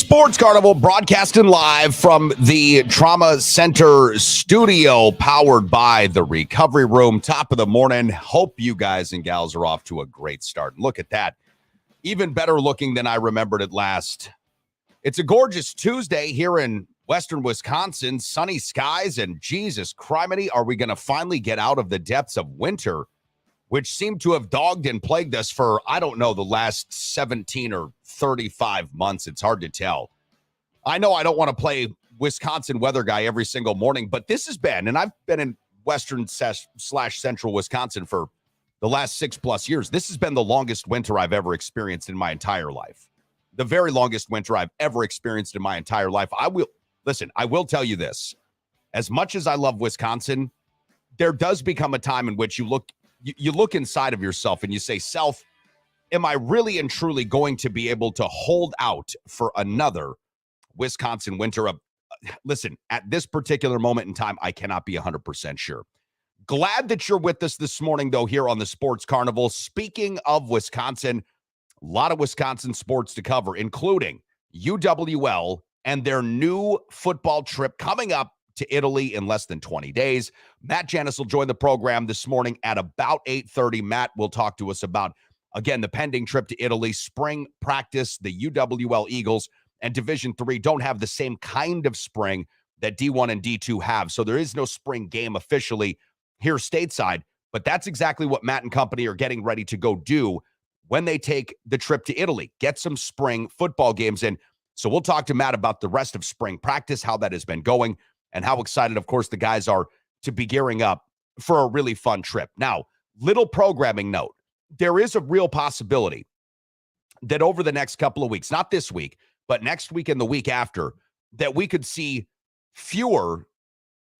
Sports Carnival broadcasting live from the Trauma Center studio, powered by the Recovery Room. Top of the morning. Hope you guys and gals are off to a great start. Look at that. Even better looking than I remembered it last. It's a gorgeous Tuesday here in western Wisconsin. Sunny skies, and Jesus criminy, are we going to finally get out of the depths of winter, which seemed to have dogged and plagued us for, I don't know, the last 17 or 35 months. It's hard to tell. I know I don't want to play Wisconsin weather guy every single morning, but this has been, and I've been in western / central Wisconsin for the last 6+ years. This has been the longest winter I've ever experienced in my entire life. The very longest winter I've ever experienced in my entire life. I will tell you this. As much as I love Wisconsin, there does become a time in which you look inside of yourself and you say, self, am I really and truly going to be able to hold out for another Wisconsin winter? Listen, at this particular moment in time, I cannot be 100% sure. Glad that you're with us this morning, though, here on the Sports Carnival. Speaking of Wisconsin, a lot of Wisconsin sports to cover, including UWL and their new football trip coming up to Italy in less than 20 days. Matt Janus will join the program this morning at about 8:30. Matt will talk to us about, again, the pending trip to Italy, spring practice. The UWL Eagles and Division III don't have the same kind of spring that D1 and D2 have, so there is no spring game officially here stateside, but that's exactly what Matt and company are getting ready to go do when they take the trip to Italy, get some spring football games in. So we'll talk to Matt about the rest of spring practice, how that has been going, and how excited, of course, the guys are to be gearing up for a really fun trip. Now, little programming note, there is a real possibility that over the next couple of weeks, not this week, but next week and the week after, that we could see fewer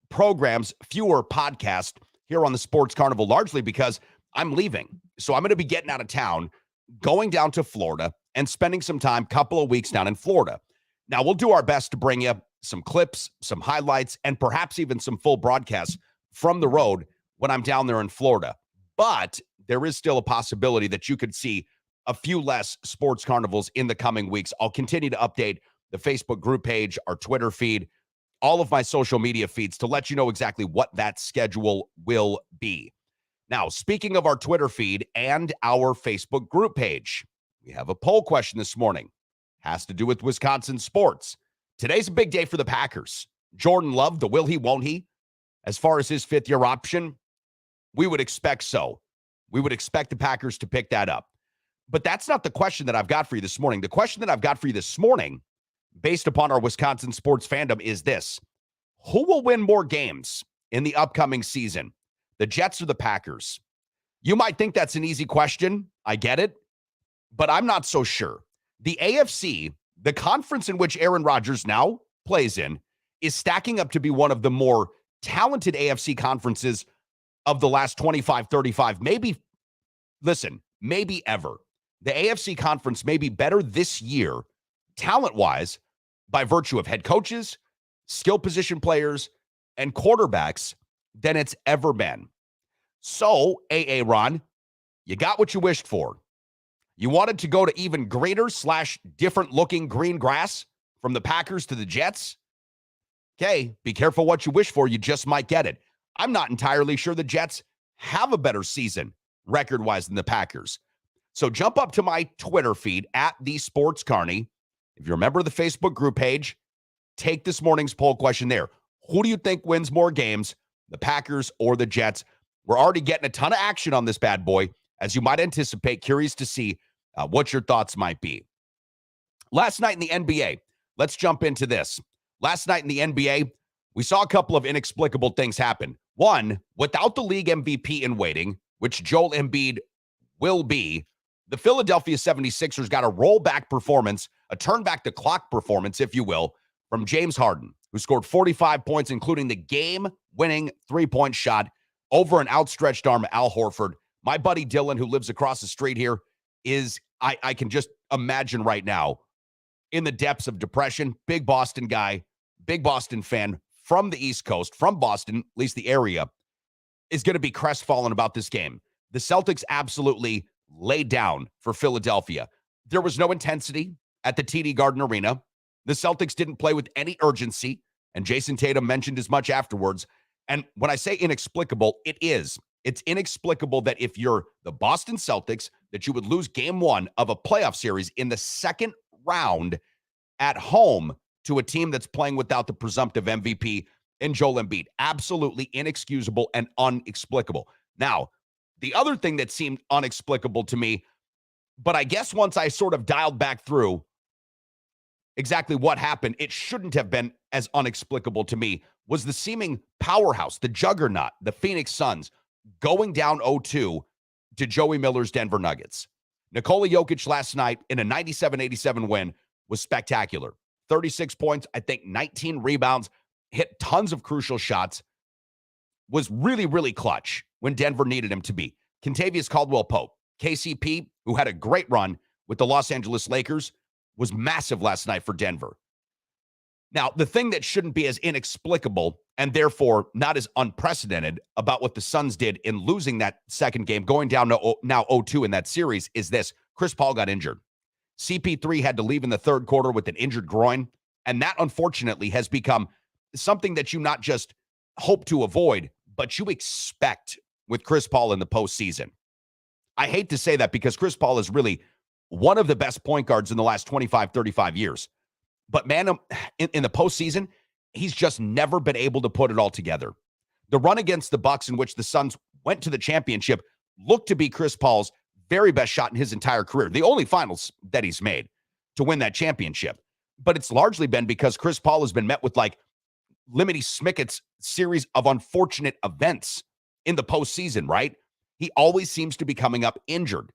programs, fewer podcasts here on the Sports Carnival, largely because I'm leaving. So I'm going to be getting out of town, going down to Florida, and spending some time, couple of weeks down in Florida. Now, we'll do our best to bring you some clips, some highlights, and perhaps even some full broadcasts from the road when I'm down there in Florida. But there is still a possibility that you could see a few less Sports Carnivals in the coming weeks. I'll continue to update the Facebook group page, our Twitter feed, all of my social media feeds to let you know exactly what that schedule will be. Now, speaking of our Twitter feed and our Facebook group page, we have a poll question this morning. Has to do with Wisconsin sports. Today's a big day for the Packers. Jordan Love, the will he, won't he? As far as his fifth-year option, we would expect so. We would expect the Packers to pick that up. But that's not the question that I've got for you this morning. The question that I've got for you this morning, based upon our Wisconsin sports fandom, is this. Who will win more games in the upcoming season? The Jets or the Packers? You might think that's an easy question. I get it. But I'm not so sure. The AFC, the conference in which Aaron Rodgers now plays in, is stacking up to be one of the more talented AFC conferences of the last 25, 35, maybe ever. The AFC conference may be better this year, talent-wise, by virtue of head coaches, skill position players, and quarterbacks than it's ever been. So, Ron, you got what you wished for. You wanted to go to even greener / different looking green grass from the Packers to the Jets? Okay, be careful what you wish for. You just might get it. I'm not entirely sure the Jets have a better season record-wise than the Packers. So jump up to my Twitter feed at the Sports Carney. If you're a member of the Facebook group page, take this morning's poll question there. Who do you think wins more games, the Packers or the Jets? We're already getting a ton of action on this bad boy, as you might anticipate. Curious to see what your thoughts might be. Last night in the NBA, let's jump into this. Last night in the NBA, we saw a couple of inexplicable things happen. One, without the league MVP in waiting, which Joel Embiid will be, the Philadelphia 76ers got a rollback performance, a turn back the clock performance, if you will, from James Harden, who scored 45 points, including the game-winning three-point shot over an outstretched arm, Al Horford. My buddy Dylan, who lives across the street here, I can just imagine right now, in the depths of depression. Big Boston guy, big Boston fan from the East Coast, from Boston, at least the area, is going to be crestfallen about this game. The Celtics absolutely laid down for Philadelphia. There was no intensity at the TD Garden Arena. The Celtics didn't play with any urgency, and Jason Tatum mentioned as much afterwards. And when I say inexplicable, it is. It's inexplicable that if you're the Boston Celtics, that you would lose game one of a playoff series in the second round at home to a team that's playing without the presumptive MVP in Joel Embiid. Absolutely inexcusable and inexplicable. Now, the other thing that seemed inexplicable to me, but I guess once I sort of dialed back through exactly what happened, it shouldn't have been as inexplicable to me, was the seeming powerhouse, the juggernaut, the Phoenix Suns, going down 0-2 to Joey Miller's Denver Nuggets. Nikola Jokic last night in a 97-87 win was spectacular. 36 points, I think 19 rebounds, hit tons of crucial shots, was really, really clutch when Denver needed him to be. Kentavious Caldwell-Pope, KCP, who had a great run with the Los Angeles Lakers, was massive last night for Denver. Now, the thing that shouldn't be as inexplicable and therefore not as unprecedented about what the Suns did in losing that second game, going down to now 0-2 in that series, is this. Chris Paul got injured. CP3 had to leave in the third quarter with an injured groin, and that, unfortunately, has become something that you not just hope to avoid, but you expect with Chris Paul in the postseason. I hate to say that because Chris Paul is really one of the best point guards in the last 25, 35 years. But, man, in the postseason, he's just never been able to put it all together. The run against the Bucks in which the Suns went to the championship looked to be Chris Paul's very best shot in his entire career, the only finals that he's made to win that championship. But it's largely been because Chris Paul has been met with, like, Lemony Snicket's series of unfortunate events in the postseason, right? He always seems to be coming up injured,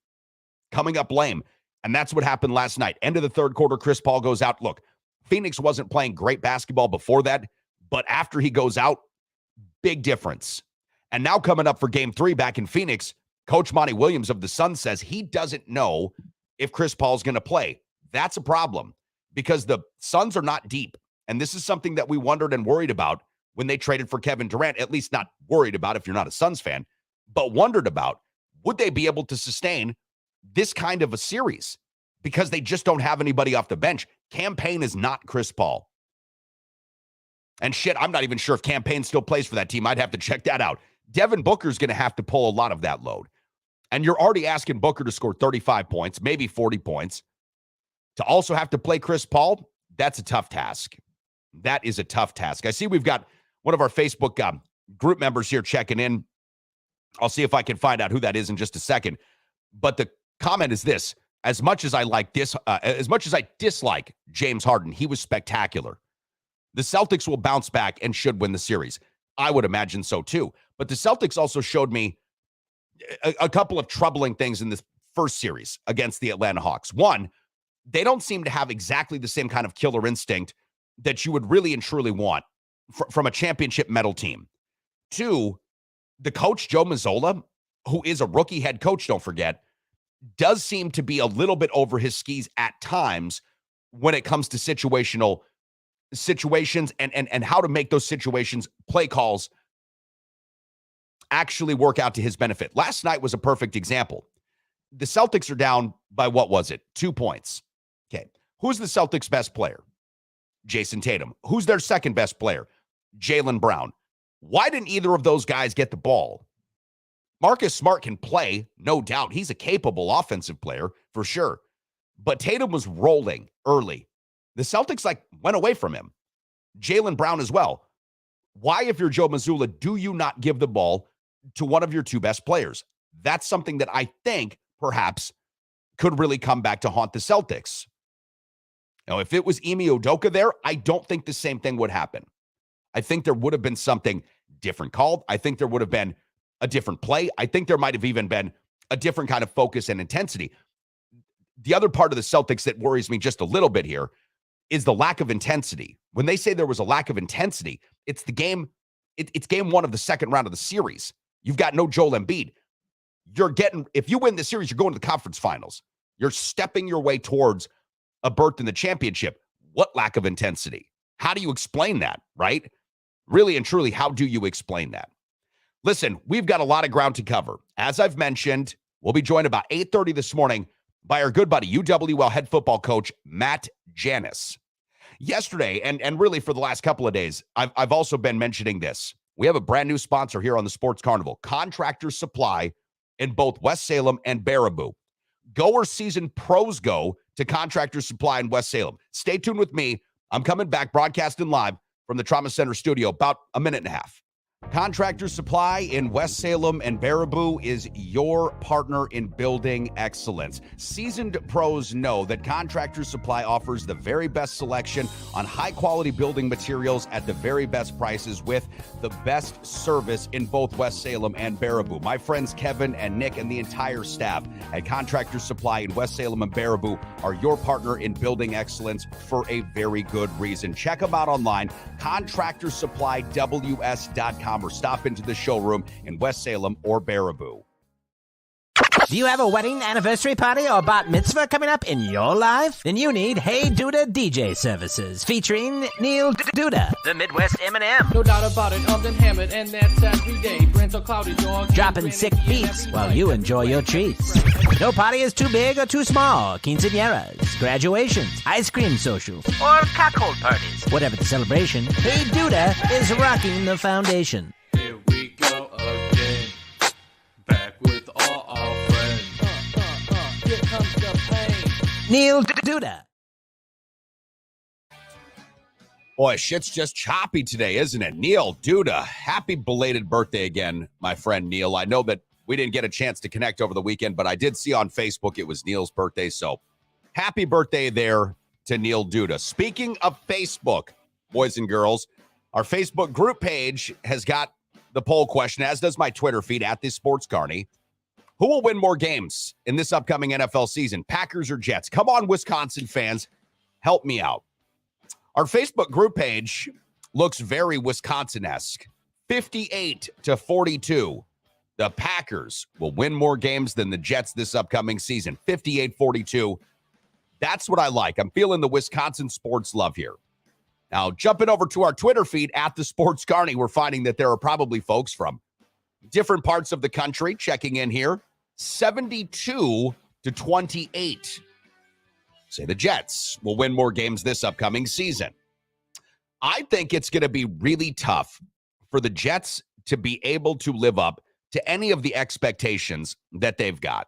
coming up lame. And that's what happened last night. End of the third quarter, Chris Paul goes out. Look, Phoenix wasn't playing great basketball before that, but after he goes out, big difference. And now coming up for game 3 back in Phoenix, Coach Monty Williams of the Suns says he doesn't know if Chris Paul's going to play. That's a problem because the Suns are not deep. And this is something that we wondered and worried about when they traded for Kevin Durant, at least not worried about if you're not a Suns fan, but wondered about, would they be able to sustain this kind of a series? Because they just don't have anybody off the bench. Cam Payne is not Chris Paul. And shit, I'm not even sure if Cam Payne still plays for that team. I'd have to check that out. Devin Booker's going to have to pull a lot of that load. And you're already asking Booker to score 35 points, maybe 40 points. To also have to play Chris Paul, that's a tough task. That is a tough task. I see we've got one of our Facebook group members here checking in. I'll see if I can find out who that is in just a second. But the comment is this. As much as I dislike James Harden, he was spectacular. The Celtics will bounce back and should win the series. I would imagine so too. But the Celtics also showed me a couple of troubling things in this first series against the Atlanta Hawks. One, they don't seem to have exactly the same kind of killer instinct that you would really and truly want from a championship medal team. Two, the coach, Joe Mazzola, who is a rookie head coach, don't forget, does seem to be a little bit over his skis at times when it comes to situations and how to make those situations, play calls, actually work out to his benefit. Last night was a perfect example. The Celtics are down by, what was it? 2 points. Okay. Who's the Celtics' best player? Jason Tatum. Who's their second best player? Jaylen Brown. Why didn't either of those guys get the ball? Marcus Smart can play, no doubt. He's a capable offensive player for sure. But Tatum was rolling early. The Celtics went away from him. Jaylen Brown as well. Why, if you're Joe Mazzola, do you not give the ball to one of your two best players? That's something that I think perhaps could really come back to haunt the Celtics. Now, if it was Ime Udoka there, I don't think the same thing would happen. I think there would have been something different called. I think there would have been a different play. I think there might have even been a different kind of focus and intensity. The other part of the Celtics that worries me just a little bit here is the lack of intensity. When they say there was a lack of intensity, it's the game. It's game one of the second round of the series. You've got no Joel Embiid. If you win the series, you're going to the conference finals. You're stepping your way towards a berth in the championship. What lack of intensity? How do you explain that, right? Really and truly, how do you explain that? Listen, we've got a lot of ground to cover. As I've mentioned, we'll be joined about 8:30 this morning by our good buddy, UWL head football coach, Matt Janus. Yesterday, and really for the last couple of days, I've also been mentioning this. We have a brand new sponsor here on the Sports Carnival, Contractor Supply in both West Salem and Baraboo. Go where seasoned pros go to Contractor Supply in West Salem. Stay tuned with me. I'm coming back broadcasting live from the Trauma Center studio about a minute and a half. Contractor Supply in West Salem and Baraboo is your partner in building excellence. Seasoned pros know that Contractor Supply offers the very best selection on high-quality building materials at the very best prices with the best service in both West Salem and Baraboo. My friends Kevin and Nick and the entire staff at Contractor Supply in West Salem and Baraboo are your partner in building excellence for a very good reason. Check them out online, contractorsupplyws.com, or stop into the showroom in West Salem or Baraboo. Do you have a wedding, anniversary party, or bat mitzvah coming up in your life? Then you need Hey Duda DJ services featuring Neil Duda, the Midwest Eminem. No doubt about it, I'm hammered, and that's every day. Brains are cloudy, dog. Dropping sick beats while you enjoy your treats. No party is too big or too small. Quinceañeras, graduations, ice cream socials, or cocktail parties. Whatever the celebration, Hey Duda is rocking the foundation. Here we go again, back with all our friends. Here comes the pain. Neil Duda. Boy, shit's just choppy today, isn't it? Neil Duda, happy belated birthday again, my friend Neil. I know that we didn't get a chance to connect over the weekend, but I did see on Facebook it was Neil's birthday, so happy birthday there to Neil Duda. Speaking of Facebook, boys and girls, our Facebook group page has got the poll question, as does my Twitter feed at the Sports Carney. Who will win more games in this upcoming NFL season, Packers or Jets? Come on, Wisconsin fans, help me out. Our Facebook group page looks very Wisconsin-esque. 58-42. The Packers will win more games than the Jets this upcoming season. 58-42. That's what I like. I'm feeling the Wisconsin sports love here. Now, jumping over to our Twitter feed at the Sports Carney, we're finding that there are probably folks from different parts of the country checking in here. 72-28. Say the Jets will win more games this upcoming season. I think it's going to be really tough for the Jets to be able to live up to any of the expectations that they've got.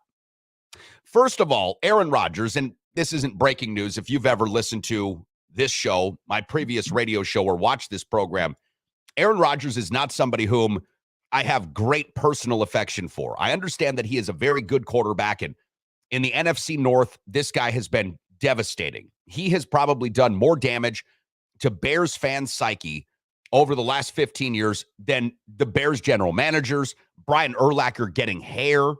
First of all, Aaron Rodgers, and this isn't breaking news if you've ever listened to this show, my previous radio show, or watched this program, Aaron Rodgers is not somebody whom I have great personal affection for. I understand that he is a very good quarterback, and in the NFC North, this guy has been devastating. He has probably done more damage to Bears fans' psyche over the last 15 years than the Bears general managers, Brian Urlacher getting hair,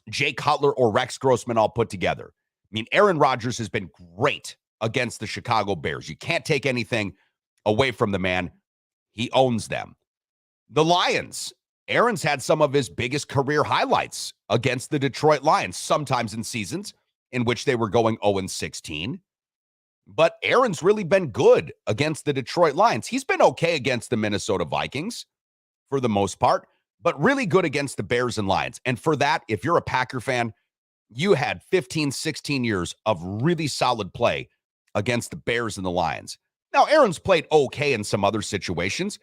Jay Cutler, or Rex Grossman all put together. I mean, Aaron Rodgers has been great against the Chicago Bears. You can't take anything away from the man. He owns them. The Lions. Aaron's had some of his biggest career highlights against the Detroit Lions, sometimes in seasons in which they were going 0-16. But Aaron's really been good against the Detroit Lions. He's been okay against the Minnesota Vikings for the most part, but really good against the Bears and Lions. And for that, if you're a Packer fan, you had 15, 16 years of really solid play against the Bears and the Lions. Now, Aaron's played okay in some other situations,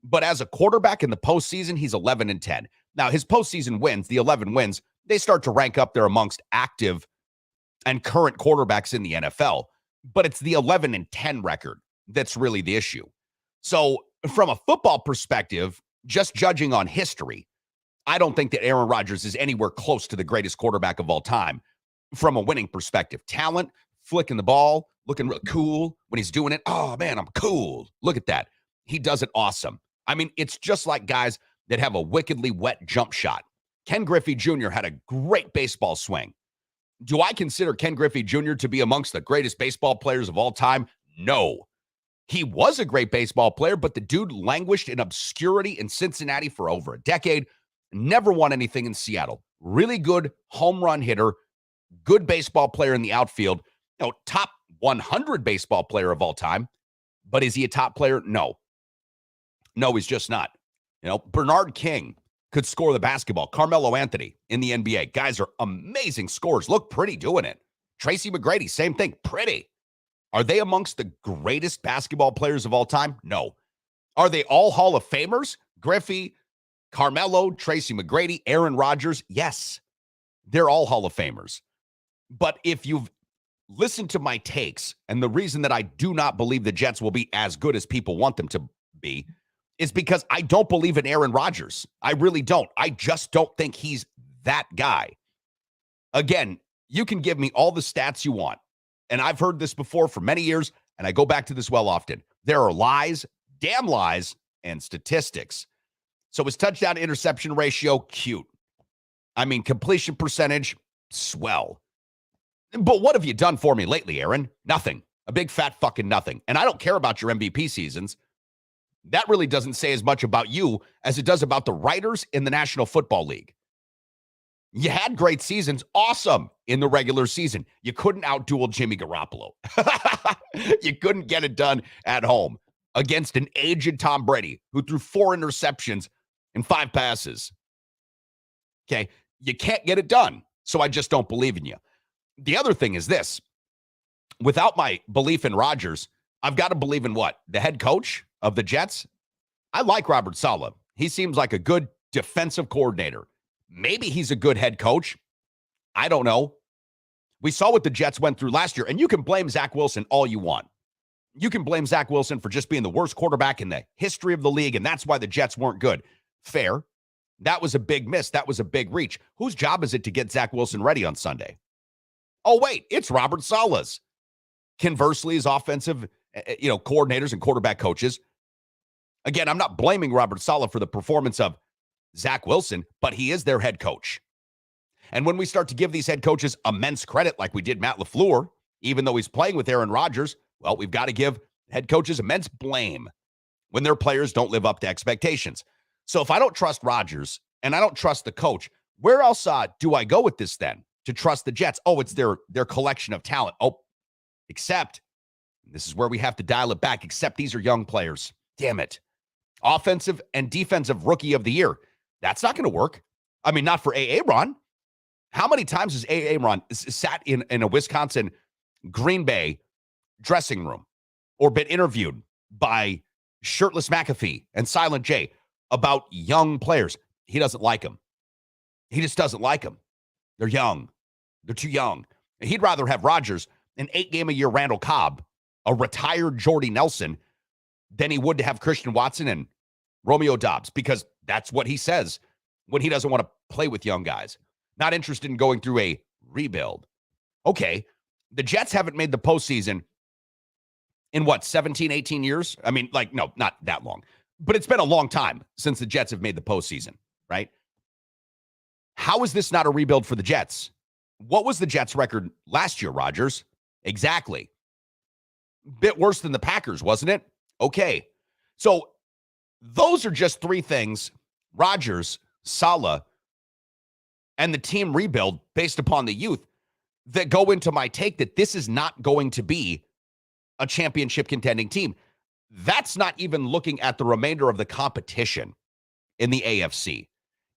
but as a quarterback in the postseason, he's 11-10. Now, his postseason wins, the 11 wins, they start to rank up there amongst active and current quarterbacks in the NFL. But it's the 11-10 record that's really the issue. So from a football perspective, just judging on history, I don't think that Aaron Rodgers is anywhere close to the greatest quarterback of all time from a winning perspective. Talent, flicking the ball, looking real cool when he's doing it. Oh, man, I'm cool. Look at that. He does it awesome. I mean, it's just like guys that have a wickedly wet jump shot. Ken Griffey Jr. had a great baseball swing. Do I consider Ken Griffey Jr. to be amongst the greatest baseball players of all time? No. He was a great baseball player, but the dude languished in obscurity in Cincinnati for over a decade, never won anything in Seattle. Really good home run hitter, good baseball player in the outfield, top 100 baseball player of all time. But is he a top player? No. No, he's just not. Bernard King could score the basketball. Carmelo Anthony in the NBA. Guys are amazing scorers. Look pretty doing it. Tracy McGrady, same thing. Pretty. Are they amongst the greatest basketball players of all time? No. Are they all Hall of Famers? Griffey, Carmelo, Tracy McGrady, Aaron Rodgers? Yes, they're all Hall of Famers. But if you've listened to my takes, and the reason that I do not believe the Jets will be as good as people want them to be is because I don't believe in Aaron Rodgers. I really don't. I just don't think he's that guy. Again, you can give me all the stats you want. And I've heard this before for many years, and I go back to this well often. There are lies, damn lies, and statistics. So his touchdown interception ratio, cute. I mean, completion percentage, swell. But what have you done for me lately, Aaron? Nothing. A big fat fucking nothing. And I don't care about your MVP seasons. That really doesn't say as much about you as it does about the writers in the National Football League. You had great seasons, awesome, in the regular season. You couldn't outduel Jimmy Garoppolo. You couldn't get it done at home against an aged Tom Brady who threw 4 interceptions and 5 passes. Okay, you can't get it done, so I just don't believe in you. The other thing is this. Without my belief in Rodgers, I've got to believe in what? The head coach of the Jets? I like Robert Saleh. He seems like a good defensive coordinator. Maybe he's a good head coach. I don't know. We saw what the Jets went through last year, and you can blame Zach Wilson all you want. You can blame Zach Wilson for just being the worst quarterback in the history of the league, and that's why the Jets weren't good. Fair. That was a big miss. That was a big reach. Whose job is it to get Zach Wilson ready on Sunday? Oh, wait, it's Robert Saleh's. Conversely, his offensive coordinators and quarterback coaches. Again, I'm not blaming Robert Saleh for the performance of Zach Wilson, but he is their head coach. And when we start to give these head coaches immense credit, like we did Matt LaFleur, even though he's playing with Aaron Rodgers, well, we've got to give head coaches immense blame when their players don't live up to expectations. So if I don't trust Rodgers and I don't trust the coach, where else do I go with this then to trust the Jets? Oh, it's their collection of talent. Oh, except, this is where we have to dial it back, except these are young players. Damn it. Offensive and defensive rookie of the year. That's not going to work. I mean, not for A.A. Ron. How many times has A.A. Ron sat in a Wisconsin Green Bay dressing room or been interviewed by Shirtless McAfee and Silent J about young players? He doesn't like them. He just doesn't like them. They're young. They're too young. He'd rather have Rodgers, an 8-game-a-year Randall Cobb, a retired Jordy Nelson, than he would to have Christian Watson and Romeo Doubs, because that's what he says when he doesn't want to play with young guys. Not interested in going through a rebuild. Okay, the Jets haven't made the postseason in 17, 18 years? I mean, no, not that long. But it's been a long time since the Jets have made the postseason, right? How is this not a rebuild for the Jets? What was the Jets' record last year, Rodgers? Exactly. Bit worse than the Packers, wasn't it? Okay. So those are just 3 things, Rodgers, Saleh, and the team rebuild based upon the youth, that go into my take that this is not going to be a championship contending team. That's not even looking at the remainder of the competition in the AFC.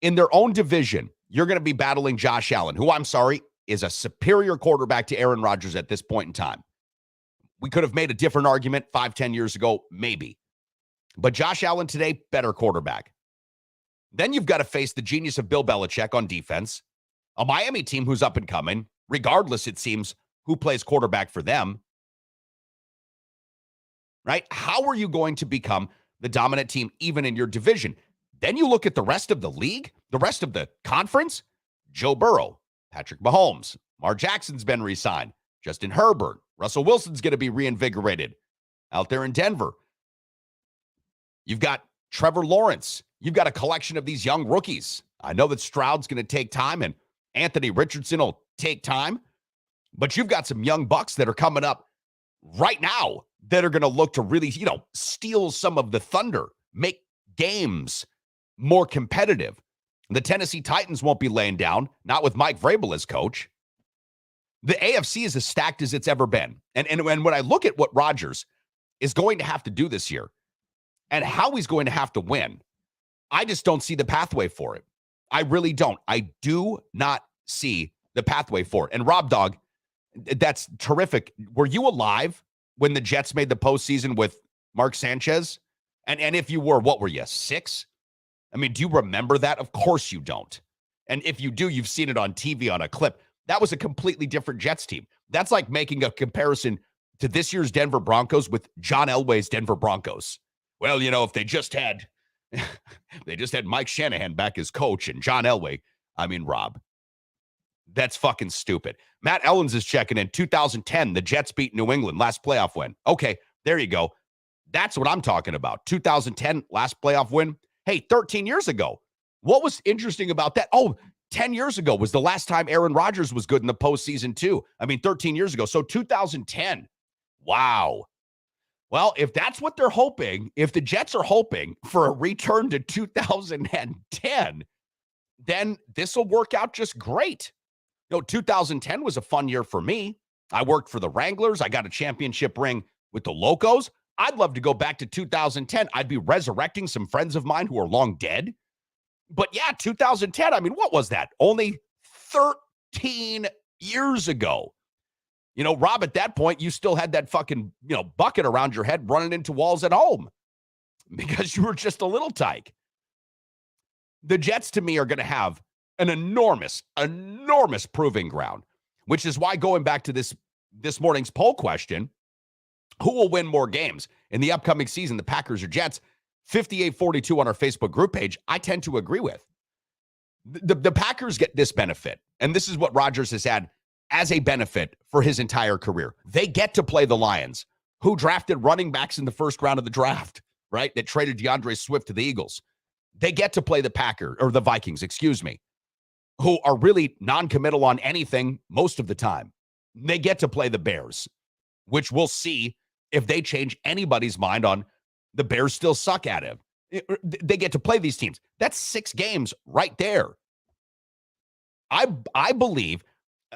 In their own division, you're going to be battling Josh Allen, who, I'm sorry, is a superior quarterback to Aaron Rodgers at this point in time. We could have made a different argument 5-10 years ago, maybe. But Josh Allen today, better quarterback. Then you've got to face the genius of Bill Belichick on defense, a Miami team who's up and coming, regardless, it seems, who plays quarterback for them. Right? How are you going to become the dominant team even in your division? Then you look at the rest of the league, the rest of the conference. Joe Burrow, Patrick Mahomes, Lamar Jackson's been re-signed, Justin Herbert, Russell Wilson's going to be reinvigorated out there in Denver. You've got Trevor Lawrence. You've got a collection of these young rookies. I know that Stroud's going to take time and Anthony Richardson will take time, but you've got some young bucks that are coming up right now that are going to look to really, steal some of the thunder, make games more competitive. The Tennessee Titans won't be laying down, not with Mike Vrabel as coach. The AFC is as stacked as it's ever been. And when I look at what Rodgers is going to have to do this year and how he's going to have to win, I just don't see the pathway for it. I really don't. I do not see the pathway for it. And Rob Dog, that's terrific. Were you alive when the Jets made the postseason with Mark Sanchez? And if you were, what were you, 6? I mean, do you remember that? Of course you don't. And if you do, you've seen it on TV on a clip. That was a completely different Jets team. That's like making a comparison to this year's Denver Broncos with John Elway's Denver Broncos. Well, if they just had Mike Shanahan back as coach and John Elway. I mean, Rob, that's fucking stupid. Matt Ellens is checking in. 2010, the Jets beat New England, last playoff win. Okay, there you go. That's what I'm talking about. 2010, last playoff win. Hey, 13 years ago. What was interesting about that? 10 years ago was the last time Aaron Rodgers was good in the postseason, too. I mean, 13 years ago. So 2010. Wow. Well, if that's what they're hoping, if the Jets are hoping for a return to 2010, then this will work out just great. 2010 was a fun year for me. I worked for the Wranglers. I got a championship ring with the Locos. I'd love to go back to 2010. I'd be resurrecting some friends of mine who are long dead. But yeah, 2010, I mean, what was that? Only 13 years ago. Rob, at that point, you still had that fucking, bucket around your head running into walls at home because you were just a little tyke. The Jets, to me, are going to have an enormous proving ground, which is why going back to this morning's poll question, who will win more games in the upcoming season, the Packers or Jets? 58-42 on our Facebook group page, I tend to agree with. The Packers get this benefit, and this is what Rodgers has had as a benefit for his entire career. They get to play the Lions, who drafted running backs in the first round of the draft, right? That traded DeAndre Swift to the Eagles. They get to play the Vikings, who are really non-committal on anything most of the time. They get to play the Bears, which we'll see if they change anybody's mind on the Bears still suck at it. They get to play these teams. That's 6 games right there. I believe,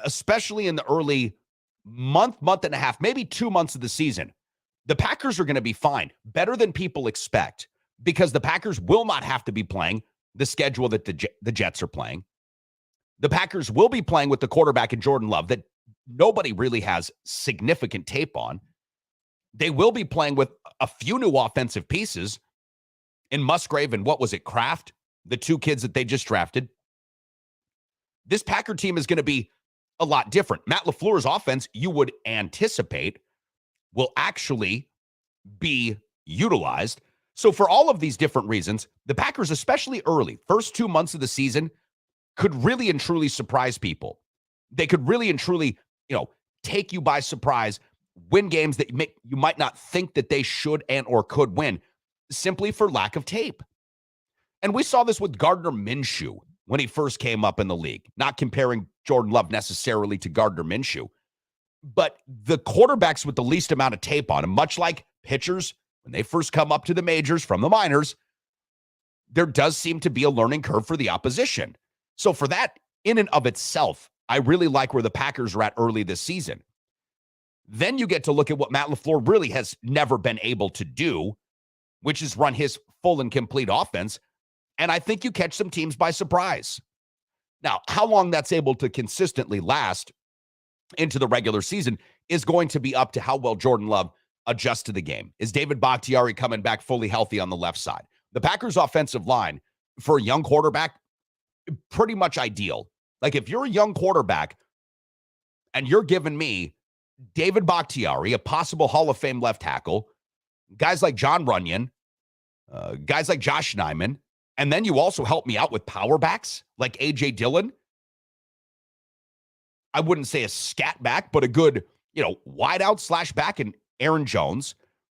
especially in the early month and a half, maybe 2 months of the season, the Packers are going to be fine, better than people expect, because the Packers will not have to be playing the schedule that the Jets are playing. The Packers will be playing with the quarterback in Jordan Love that nobody really has significant tape on. They will be playing with a few new offensive pieces in Musgrave and Kraft, the 2 kids that they just drafted. This Packer team is going to be a lot different. Matt LaFleur's offense, you would anticipate, will actually be utilized. So for all of these different reasons, the Packers, especially early, first 2 months of the season, could really and truly surprise people. They could really and truly, take you by surprise, win games that you might not think that they should and or could win simply for lack of tape. And we saw this with Gardner Minshew when he first came up in the league, not comparing Jordan Love necessarily to Gardner Minshew, but the quarterbacks with the least amount of tape on them, much like pitchers, when they first come up to the majors from the minors, there does seem to be a learning curve for the opposition. So for that, in and of itself, I really like where the Packers are at early this season. Then you get to look at what Matt LaFleur really has never been able to do, which is run his full and complete offense. And I think you catch some teams by surprise. Now, how long that's able to consistently last into the regular season is going to be up to how well Jordan Love adjusts to the game. Is David Bakhtiari coming back fully healthy on the left side? The Packers' offensive line for a young quarterback, pretty much ideal. Like if you're a young quarterback and you're giving me David Bakhtiari, a possible Hall of Fame left tackle, guys like John Runyon, guys like Josh Neiman, and then you also help me out with power backs like A.J. Dillon. I wouldn't say a scat back, but a good, wide out slash back in Aaron Jones.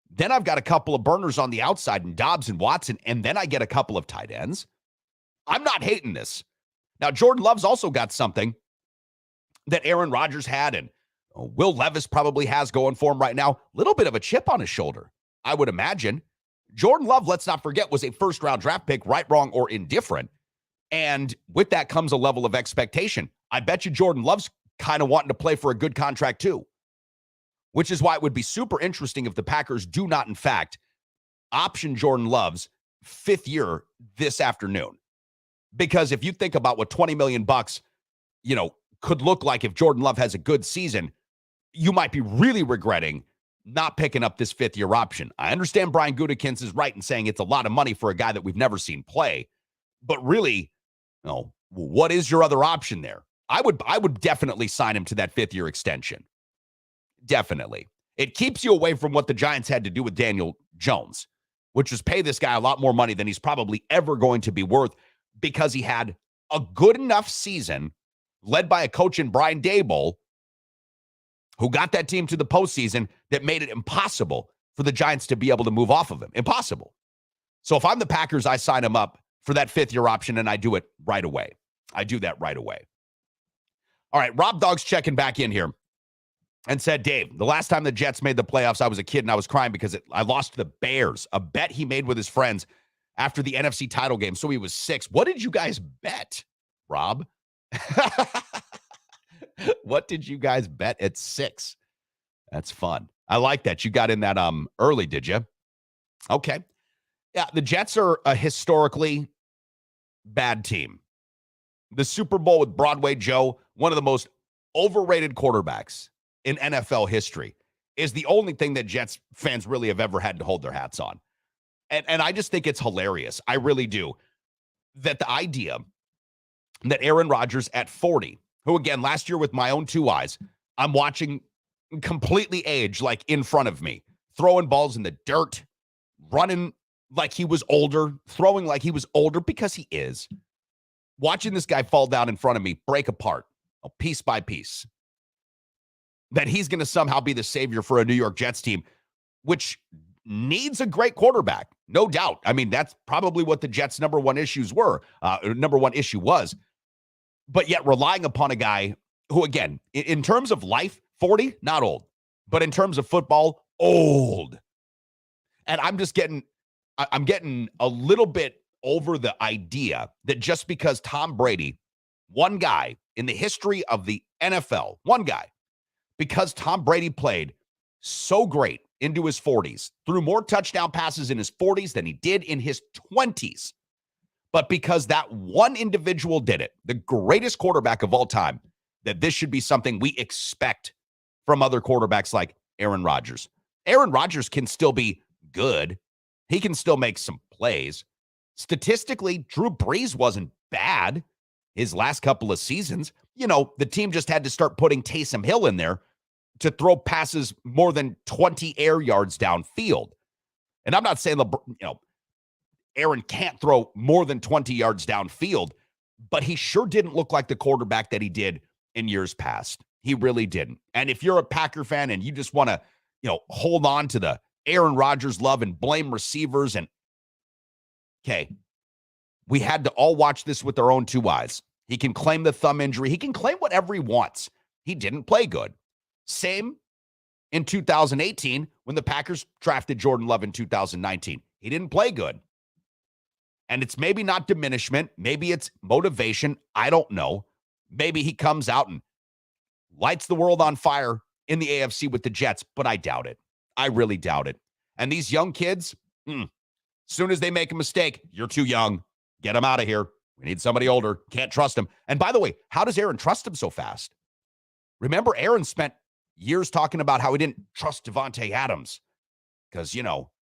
Then I've got a couple of burners on the outside in Dobbs and Watson, and then I get a couple of tight ends. I'm not hating this. Now, Jordan Love's also got something that Aaron Rodgers had, and Will Levis probably has going for him right now. A little bit of a chip on his shoulder, I would imagine. Jordan Love, let's not forget, was a first-round draft pick, right, wrong, or indifferent. And with that comes a level of expectation. I bet you Jordan Love's kind of wanting to play for a good contract too, which is why it would be super interesting if the Packers do not, in fact, option Jordan Love's 5th year this afternoon. Because if you think about what $20 million, could look like if Jordan Love has a good season, you might be really regretting not picking up this fifth-year option. I understand Brian Gutekunst is right in saying it's a lot of money for a guy that we've never seen play. But really, what is your other option there? I would definitely sign him to that fifth-year extension. Definitely. It keeps you away from what the Giants had to do with Daniel Jones, which was pay this guy a lot more money than he's probably ever going to be worth because he had a good enough season led by a coach in Brian Daboll who got that team to the postseason that made it impossible for the Giants to be able to move off of him. Impossible. So if I'm the Packers, I sign him up for that fifth-year option, and I do it right away. I do that right away. All right, Rob Dogg's checking back in here and said, Dave, the last time the Jets made the playoffs, I was a kid and I was crying because I lost to the Bears, a bet he made with his friends after the NFC title game. So he was 6. What did you guys bet, Rob? What did you guys bet at 6? That's fun. I like that. You got in that early, did you? Okay. Yeah, the Jets are a historically bad team. The Super Bowl with Broadway Joe, one of the most overrated quarterbacks in NFL history, is the only thing that Jets fans really have ever had to hold their hats on. And I just think it's hilarious. I really do. That the idea that Aaron Rodgers at 40, who again, last year with my own 2 eyes, I'm watching completely age like in front of me, throwing balls in the dirt, running like he was older, throwing like he was older because he is. Watching this guy fall down in front of me, break apart, piece by piece. That he's going to somehow be the savior for a New York Jets team, which needs a great quarterback, no doubt. I mean, that's probably what the Jets' number one issue was. But yet relying upon a guy who, again, in terms of life, 40, not old. But in terms of football, old. And I'm getting a little bit over the idea that just because Tom Brady, one guy in the history of the NFL, one guy, because Tom Brady played so great into his 40s, threw more touchdown passes in his 40s than he did in his 20s. But because that one individual did it, the greatest quarterback of all time, that this should be something we expect from other quarterbacks like Aaron Rodgers. Aaron Rodgers can still be good. He can still make some plays. Statistically, Drew Brees wasn't bad his last couple of seasons. The team just had to start putting Taysom Hill in there to throw passes more than 20 air yards downfield. And I'm not saying, Aaron can't throw more than 20 yards downfield, but he sure didn't look like the quarterback that he did in years past. He really didn't. And if you're a Packer fan and you just want to, hold on to the Aaron Rodgers love and blame receivers okay, we had to all watch this with our own 2 eyes. He can claim the thumb injury. He can claim whatever he wants. He didn't play good. Same in 2018 when the Packers drafted Jordan Love in 2019. He didn't play good. And it's maybe not diminishment. Maybe it's motivation. I don't know. Maybe he comes out and lights the world on fire in the AFC with the Jets, but I doubt it. I really doubt it. And these young kids, soon as they make a mistake, you're too young. Get them out of here. We need somebody older. Can't trust him. And by the way, how does Aaron trust him so fast? Remember, Aaron spent years talking about how he didn't trust Davante Adams because,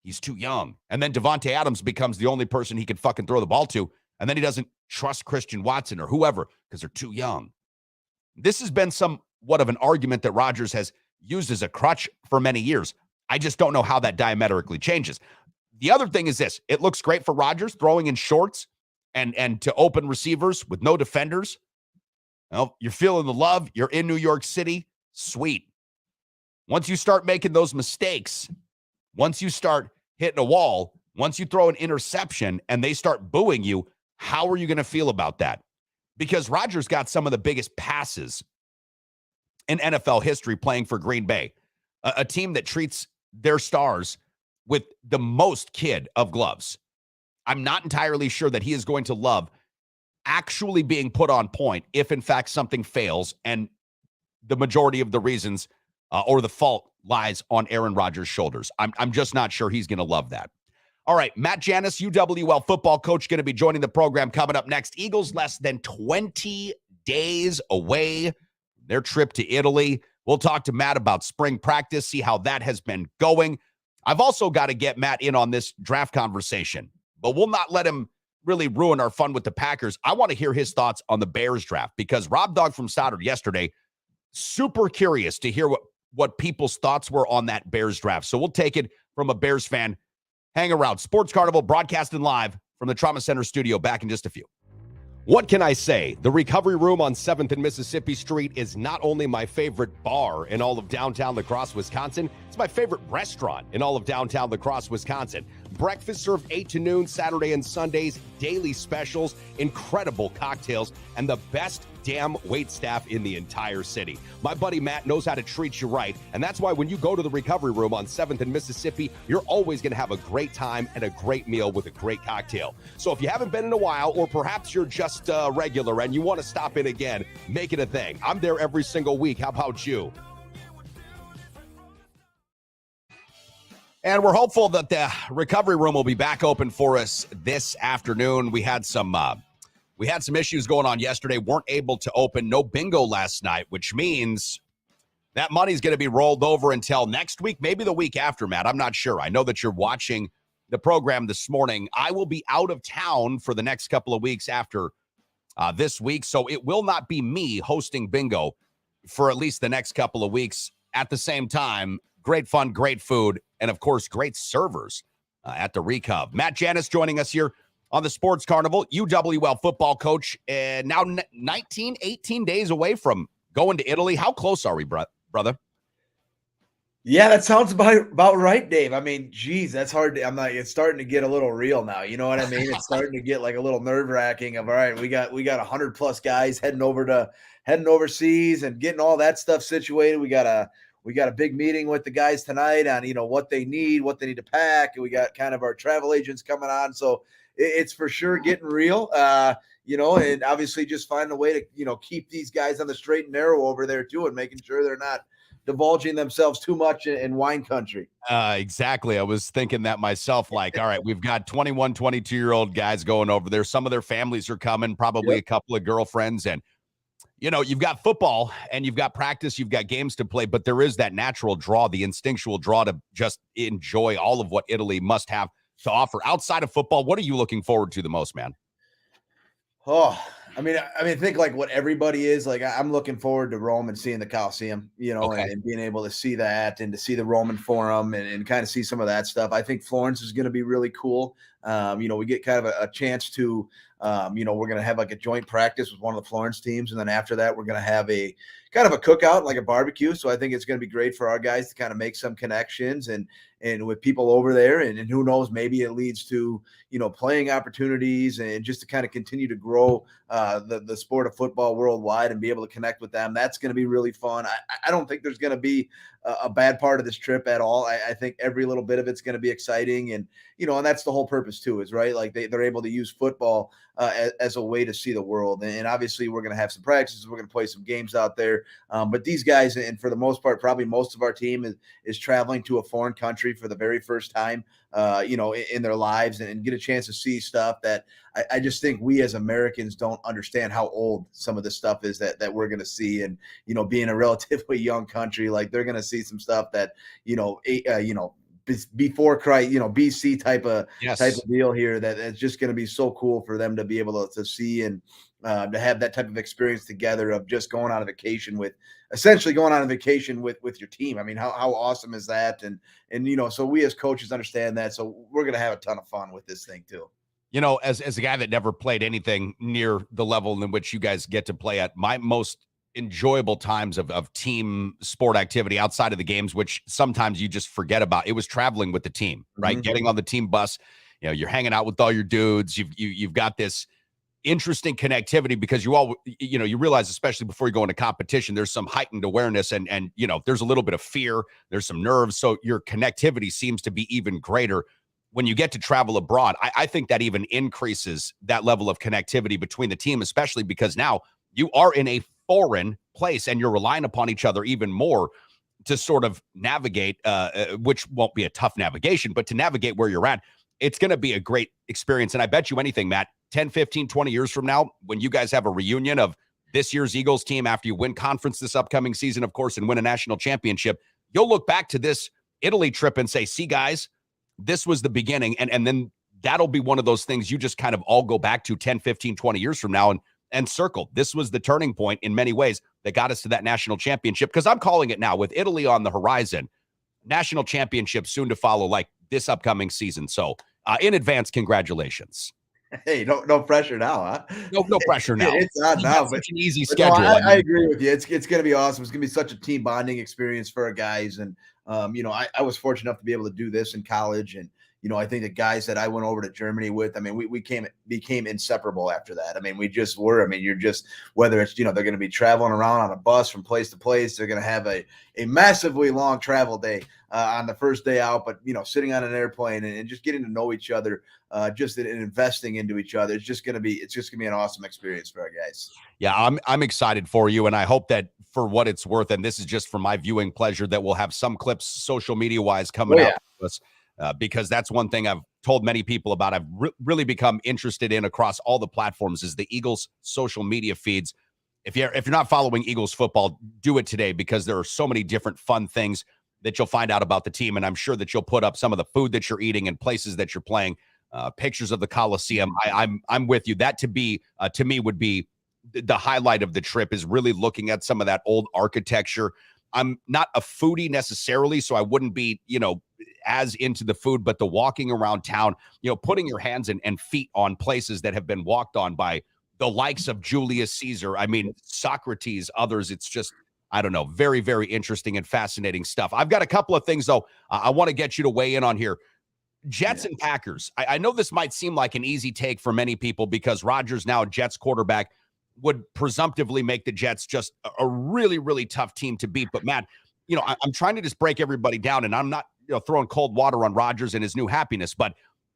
he's too young. And then Davante Adams becomes the only person he can fucking throw the ball to. And then he doesn't trust Christian Watson or whoever because they're too young. This has been somewhat of an argument that Rodgers has used as a crutch for many years. I just don't know how that diametrically changes. The other thing is this. It looks great for Rodgers throwing in shorts and to open receivers with no defenders. Well, you're feeling the love. You're in New York City. Sweet. Once you start making those mistakes, once you start hitting a wall, once you throw an interception and they start booing you, how are you going to feel about that? Because Rodgers got some of the biggest passes in NFL history playing for Green Bay, a team that treats their stars with the most kid of gloves. I'm not entirely sure that he is going to love actually being put on point if, in fact, something fails and the majority of the reasons or the fault lies on Aaron Rodgers' shoulders. I'm just not sure he's going to love that. All right, Matt Janus, UWL football coach, going to be joining the program coming up next. Eagles less than 20 days away. Their trip to Italy. We'll talk to Matt about spring practice, see how that has been going. I've also got to get Matt in on this draft conversation, but we'll not let him really ruin our fun with the Packers. I want to hear his thoughts on the Bears draft because Rob Dog from Stoddard yesterday, super curious to hear what people's thoughts were on that Bears draft. So we'll take it from a Bears fan. Hang around. Sports Carnival broadcasting live from the Trauma Center studio back in just a few. What can I say? The Recovery Room on 7th and Mississippi Street is not only my favorite bar in all of downtown La Crosse, Wisconsin, it's my favorite restaurant in all of downtown La Crosse, Wisconsin. Breakfast served 8 to noon, Saturday and Sundays, daily specials, incredible cocktails, and the best damn wait staff in the entire city. My buddy Matt knows how to treat you right, and that's why when you go to the Recovery Room on 7th and Mississippi, you're always going to have a great time and a great meal with a great cocktail. So if you haven't been in a while, or perhaps you're just regular and you want to stop in again, make it a thing. I'm there every single week. How about you? And we're hopeful that the Recovery Room will be back open for us this afternoon. We had some issues going on yesterday, weren't able to open. No bingo last night, which means that money's going to be rolled over until next week, maybe the week after, Matt. I'm not sure. I know that you're watching the program this morning. I will be out of town for the next couple of weeks after this week, so it will not be me hosting bingo for at least the next couple of weeks. At the same time, great fun, great food, and of course, great servers at the Recov. Matt Janus joining us here on the Sports Carnival, UWL football coach, and now 18 days away from going to Italy. How close are we, brother? Yeah, that sounds about right, Dave. I mean, geez, that's hard. It's starting to get a little real now. You know what I mean? It's starting to get like a little nerve wracking of, all right, we got 100+ guys heading overseas and getting all that stuff situated. We got a big meeting with the guys tonight on, what they need to pack. And we got kind of our travel agents coming on. So it's for sure getting real, and obviously just finding a way to, keep these guys on the straight and narrow over there too, and making sure they're not divulging themselves too much in wine country. Exactly. I was thinking that myself, like, all right, we've got 21, 22-year-old guys going over there. Some of their families are coming, probably a couple of girlfriends. And, you've got football and you've got practice, you've got games to play, but there is that natural draw, the instinctual draw to just enjoy all of what Italy must have to offer. Outside of football, what are you looking forward to the most, man? Oh, I mean, think like what everybody is like. I'm looking forward to Rome and seeing the Colosseum, and being able to see that and to see the Roman Forum and kind of see some of that stuff. I think Florence is going to be really cool. We get kind of a chance to, we're going to have like a joint practice with one of the Florence teams. And then after that, we're going to have a kind of a cookout, like a barbecue. So I think it's going to be great for our guys to kind of make some connections and with people over there. And who knows, maybe it leads to, playing opportunities and just to kind of continue to grow the sport of football worldwide and be able to connect with them. That's going to be really fun. I don't think there's going to be a bad part of this trip at all. I think every little bit of it's going to be exciting. And, and that's the whole purpose too, is right. Like they're able to use football as a way to see the world. And obviously we're going to have some practices. We're going to play some games out there. But these guys, and for the most part, probably most of our team is traveling to a foreign country for the very first time, in their lives and get a chance to see stuff that I just think we as Americans don't understand how old some of the stuff is that we're going to see. And, being a relatively young country, like they're going to see some stuff that, before Christ, BC type of deal here that it's just going to be so cool for them to be able to see and to have that type of experience together of just going on a vacation with your team. I mean, how awesome is that? And so we as coaches understand that. So we're going to have a ton of fun with this thing too. As a guy that never played anything near the level in which you guys get to play at, my most enjoyable times of team sport activity outside of the games, which sometimes you just forget about, it was traveling with the team, right? Mm-hmm. Getting on the team bus, you're hanging out with all your dudes. You've got this interesting connectivity because you realize, especially before you go into competition, there's some heightened awareness and there's a little bit of fear, there's some nerves. So your connectivity seems to be even greater when you get to travel abroad. I think that even increases that level of connectivity between the team, especially because now you are in a foreign place and you're relying upon each other even more to sort of navigate, which won't be a tough navigation, but to navigate where you're at. It's going to be a great experience. And I bet you anything, Matt, 10, 15, 20 years from now, when you guys have a reunion of this year's Eagles team, after you win conference this upcoming season, of course, and win a national championship, you'll look back to this Italy trip and say, see, guys, this was the beginning. And then that'll be one of those things you just kind of all go back to 10, 15, 20 years from now and circle. This was the turning point in many ways that got us to that national championship. Because I'm calling it now, with Italy on the horizon, national championship soon to follow, like this upcoming season. So in advance, congratulations. Hey, no pressure now, huh? No pressure now. It's not now, but such an easy but schedule. No, I agree with you. It's going to be awesome. It's going to be such a team bonding experience for our guys. And, I was fortunate enough to be able to do this in college. And, I think the guys that I went over to Germany with, I mean, we became inseparable after that. I mean, we just were. I mean, you're just, whether it's, they're going to be traveling around on a bus from place to place. They're going to have a massively long travel day on the first day out, but, sitting on an airplane and just getting to know each other, just in investing into each other. It's just going to be an awesome experience for our guys. Yeah, I'm excited for you. And I hope that, for what it's worth, and this is just for my viewing pleasure, that we'll have some clips social media wise coming out to us. Because that's one thing I've told many people about. I've really become interested in across all the platforms is the Eagles social media feeds. If you're not following Eagles football, do it today, because there are so many different fun things that you'll find out about the team. And I'm sure that you'll put up some of the food that you're eating and places that you're playing, pictures of the Coliseum. I'm with you. That to me would be the highlight of the trip, is really looking at some of that old architecture. I'm not a foodie necessarily, so I wouldn't be, as into the food, but the walking around town, putting your hands and feet on places that have been walked on by the likes of Julius Caesar. I mean, Socrates, others. It's just, I don't know, very, very interesting and fascinating stuff. I've got a couple of things, though, I want to get you to weigh in on here. Jets and Packers. I know this might seem like an easy take for many people, because Rodgers, now a Jets quarterback, would presumptively make the Jets just a really, really tough team to beat. But Matt, I'm trying to just break everybody down, and I'm not throwing cold water on Rodgers and his new happiness, but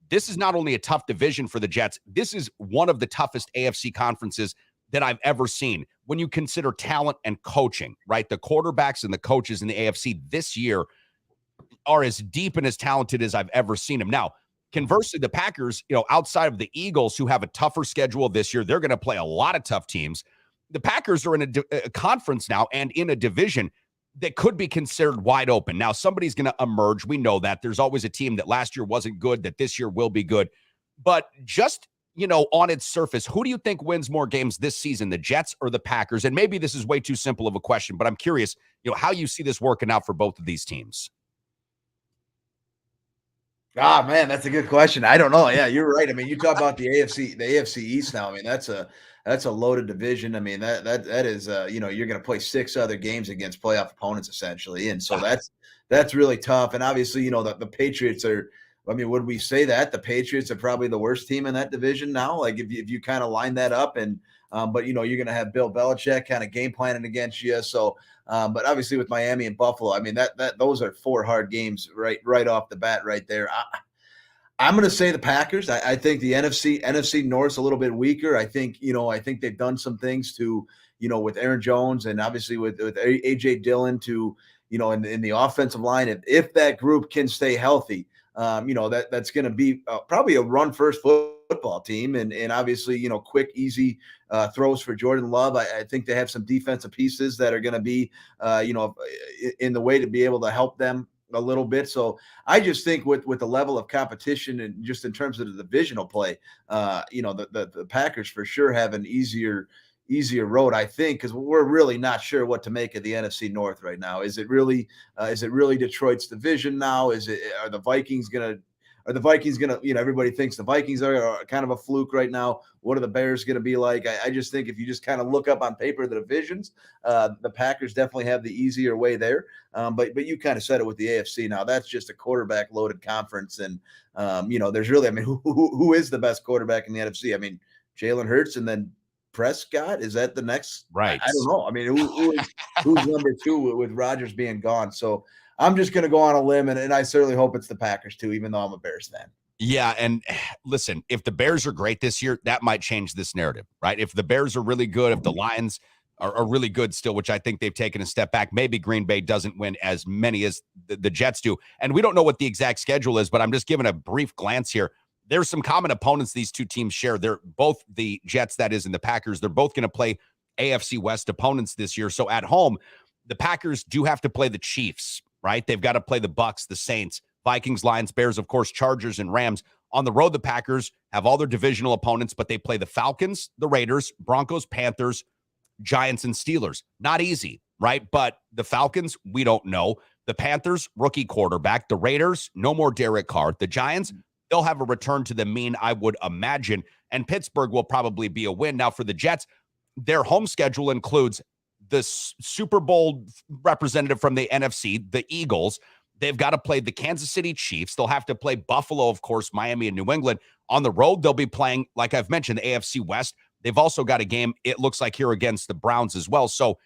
this is not only a tough division for the Jets, this is one of the toughest AFC conferences that I've ever seen. When you consider talent and coaching, right? The quarterbacks and the coaches in the AFC this year are as deep and as talented as I've ever seen them. Now, conversely, the Packers, outside of the Eagles, who have a tougher schedule this year, they're going to play a lot of tough teams. The Packers are in a conference now and in a division that could be considered wide open. Now, somebody's going to emerge. We know that. There's always a team that last year wasn't good, that this year will be good. But just, on its surface, who do you think wins more games this season, the Jets or the Packers? And maybe this is way too simple of a question, but I'm curious, how you see this working out for both of these teams. Ah, man, that's a good question. I don't know. Yeah, you're right. I mean, you talk about the AFC East now. I mean, that's a loaded division. I mean, that is you're going to play 6 other games against playoff opponents essentially, and so that's really tough. And obviously, the Patriots are. I mean, would we say that the Patriots are probably the worst team in that division now? Like if you kind of line that up, and but you're going to have Bill Belichick kind of game planning against you. So. But obviously with Miami and Buffalo, I mean that those are 4 hard games right off the bat right there. I'm going to say the Packers. I think the NFC North's a little bit weaker. I think they've done some things to with Aaron Jones and obviously with AJ Dillon to in the offensive line. If that group can stay healthy, that's going to be probably a run first football team, and obviously quick, easy throws for Jordan Love. I think they have some defensive pieces that are going to be in the way to be able to help them a little bit. So I just think with the level of competition and just in terms of the divisional play, the Packers for sure have an easier road, I think, because we're really not sure what to make of the NFC North right now. Is it really Detroit's division now? Are the Vikings gonna everybody thinks the Vikings are kind of a fluke right now. What are the Bears going to be like? I just think if you just kind of look up on paper the divisions, the Packers definitely have the easier way there. But you kind of said it with the AFC. Now that's just a quarterback loaded conference. And, there's really, I mean, who is the best quarterback in the NFC? I mean, Jalen Hurts and then Prescott. Is that the next? Right. I don't know. I mean, who's number 2 with Rodgers being gone? So I'm just going to go on a limb, and I certainly hope it's the Packers too, even though I'm a Bears fan. Yeah, and listen, if the Bears are great this year, that might change this narrative, right? If the Bears are really good, if the Lions are really good still, which I think they've taken a step back, maybe Green Bay doesn't win as many as the Jets do. And we don't know what the exact schedule is, but I'm just giving a brief glance here. There's some common opponents these two teams share. They're both the Jets, that is, and the Packers. They're both going to play AFC West opponents this year. So at home, the Packers do have to play the Chiefs, right? They've got to play the Bucks, the Saints, Vikings, Lions, Bears, of course, Chargers, and Rams. On the road, the Packers have all their divisional opponents, but they play the Falcons, the Raiders, Broncos, Panthers, Giants, and Steelers. Not easy, right? But the Falcons, we don't know. The Panthers, rookie quarterback. The Raiders, no more Derek Carr. The Giants, they'll have a return to the mean, I would imagine. And Pittsburgh will probably be a win. Now, for the Jets, their home schedule includes the Super Bowl representative from the NFC, the Eagles. They've got to play the Kansas City Chiefs. They'll have to play Buffalo, of course, Miami, and New England. On the road, they'll be playing, like I've mentioned, the AFC West. They've also got a game, it looks like, here against the Browns as well. So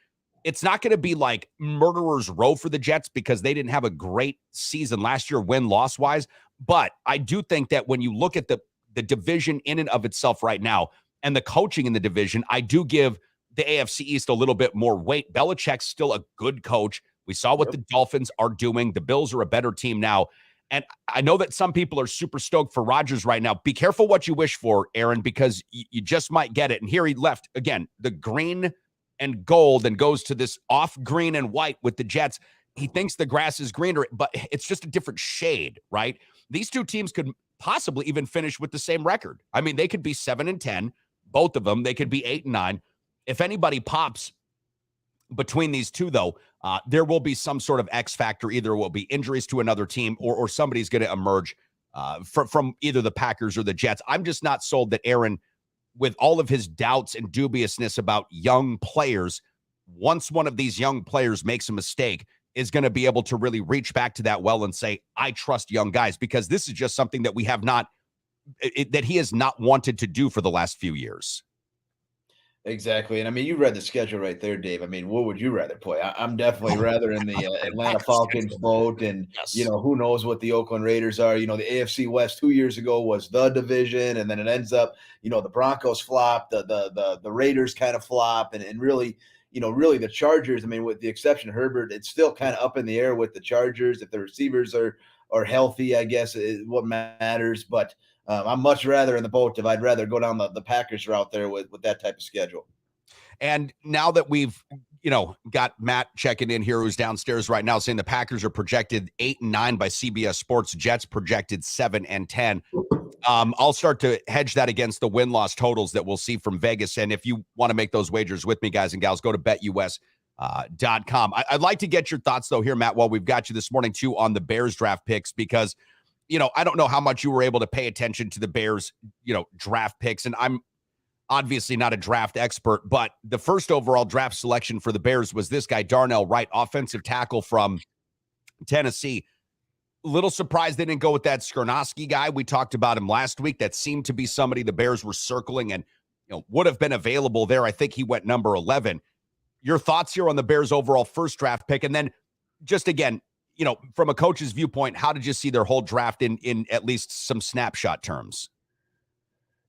it's not going to be like murderer's row for the Jets because they didn't have a great season last year, win-loss wise. But I do think that when you look at the division in and of itself right now and the coaching in the division, I do give the AFC East a little bit more weight. Belichick's still a good coach. We saw what the Dolphins are doing. The Bills are a better team now. And I know that some people are super stoked for Rodgers right now. Be careful what you wish for, Aaron, because you just might get it. And here he left, again, the green and gold and goes to this off green and white with the Jets. He thinks the grass is greener, but it's just a different shade, right? These two teams could possibly even finish with the same record. I mean, they could be 7-10, both of them. They could be 8-9. If anybody pops between these two, though, there will be some sort of X factor. Either it will be injuries to another team or somebody's going to emerge from either the Packers or the Jets. I'm just not sold that Aaron, with all of his doubts and dubiousness about young players, once one of these young players makes a mistake, is going to be able to really reach back to that well and say, I trust young guys, because this is just something that we have not, that he has not wanted to do for the last few years. Exactly. And I mean, you read the schedule right there, Dave. I mean, what would you rather play? I'm definitely rather in the Atlanta Falcons boat. And, who knows what the Oakland Raiders are. The AFC West 2 years ago was the division. And then it ends up, the Broncos flop, the Raiders kind of flop. And really, really the Chargers, I mean, with the exception of Herbert, it's still kind of up in the air with the Chargers. If the receivers are healthy, I guess is what matters. But I'm much rather in the boat if I'd rather go down the Packers route there with that type of schedule. And now that we've, got Matt checking in here, who's downstairs right now, saying the Packers are projected 8-9 by CBS Sports, Jets projected 7-10. I'll start to hedge that against the win-loss totals that we'll see from Vegas. And if you want to make those wagers with me, guys and gals, go to betus.com. I'd like to get your thoughts, though, here, Matt, while we've got you this morning, too, on the Bears draft picks, because I don't know how much you were able to pay attention to the Bears, draft picks. And I'm obviously not a draft expert, but the first overall draft selection for the Bears was this guy, Darnell Wright, offensive tackle from Tennessee. Little surprised they didn't go with that Skornowski guy. We talked about him last week. That seemed to be somebody the Bears were circling and, would have been available there. I think he went number 11. Your thoughts here on the Bears' overall first draft pick? And then just again, from a coach's viewpoint, how did you see their whole draft in at least some snapshot terms?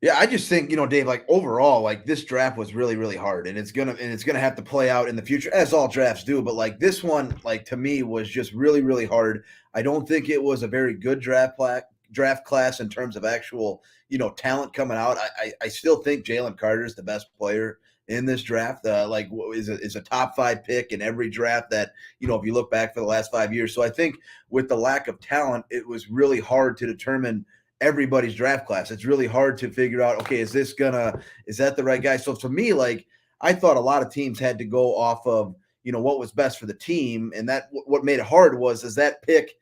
Yeah, I just think, Dave, like overall, like this draft was really, really hard, and it's gonna have to play out in the future, as all drafts do. But like this one, like to me, was just really, really hard. I don't think it was a very good draft class in terms of actual, talent coming out. I still think Jalen Carter is the best player in this draft, is a top 5 pick in every draft that, if you look back for the last 5 years. So I think with the lack of talent, it was really hard to determine everybody's draft class. It's really hard to figure out, okay, is that the right guy? So to me, like, I thought a lot of teams had to go off of, what was best for the team. And that what made it hard is that pick,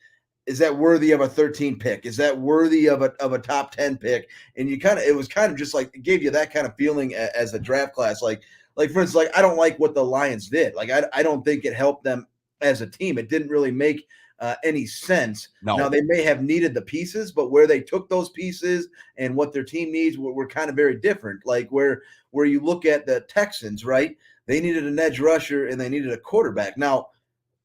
is that worthy of a 13 pick? Is that worthy of a top 10 pick? And it was kind of just like, it gave you that kind of feeling as a draft class. Like for instance, like, I don't like what the Lions did. Like, I don't think it helped them as a team. It didn't really make any sense. No. Now they may have needed the pieces, but where they took those pieces and what their team needs were kind of very different. Like where you look at the Texans, right? They needed an edge rusher and they needed a quarterback. Now,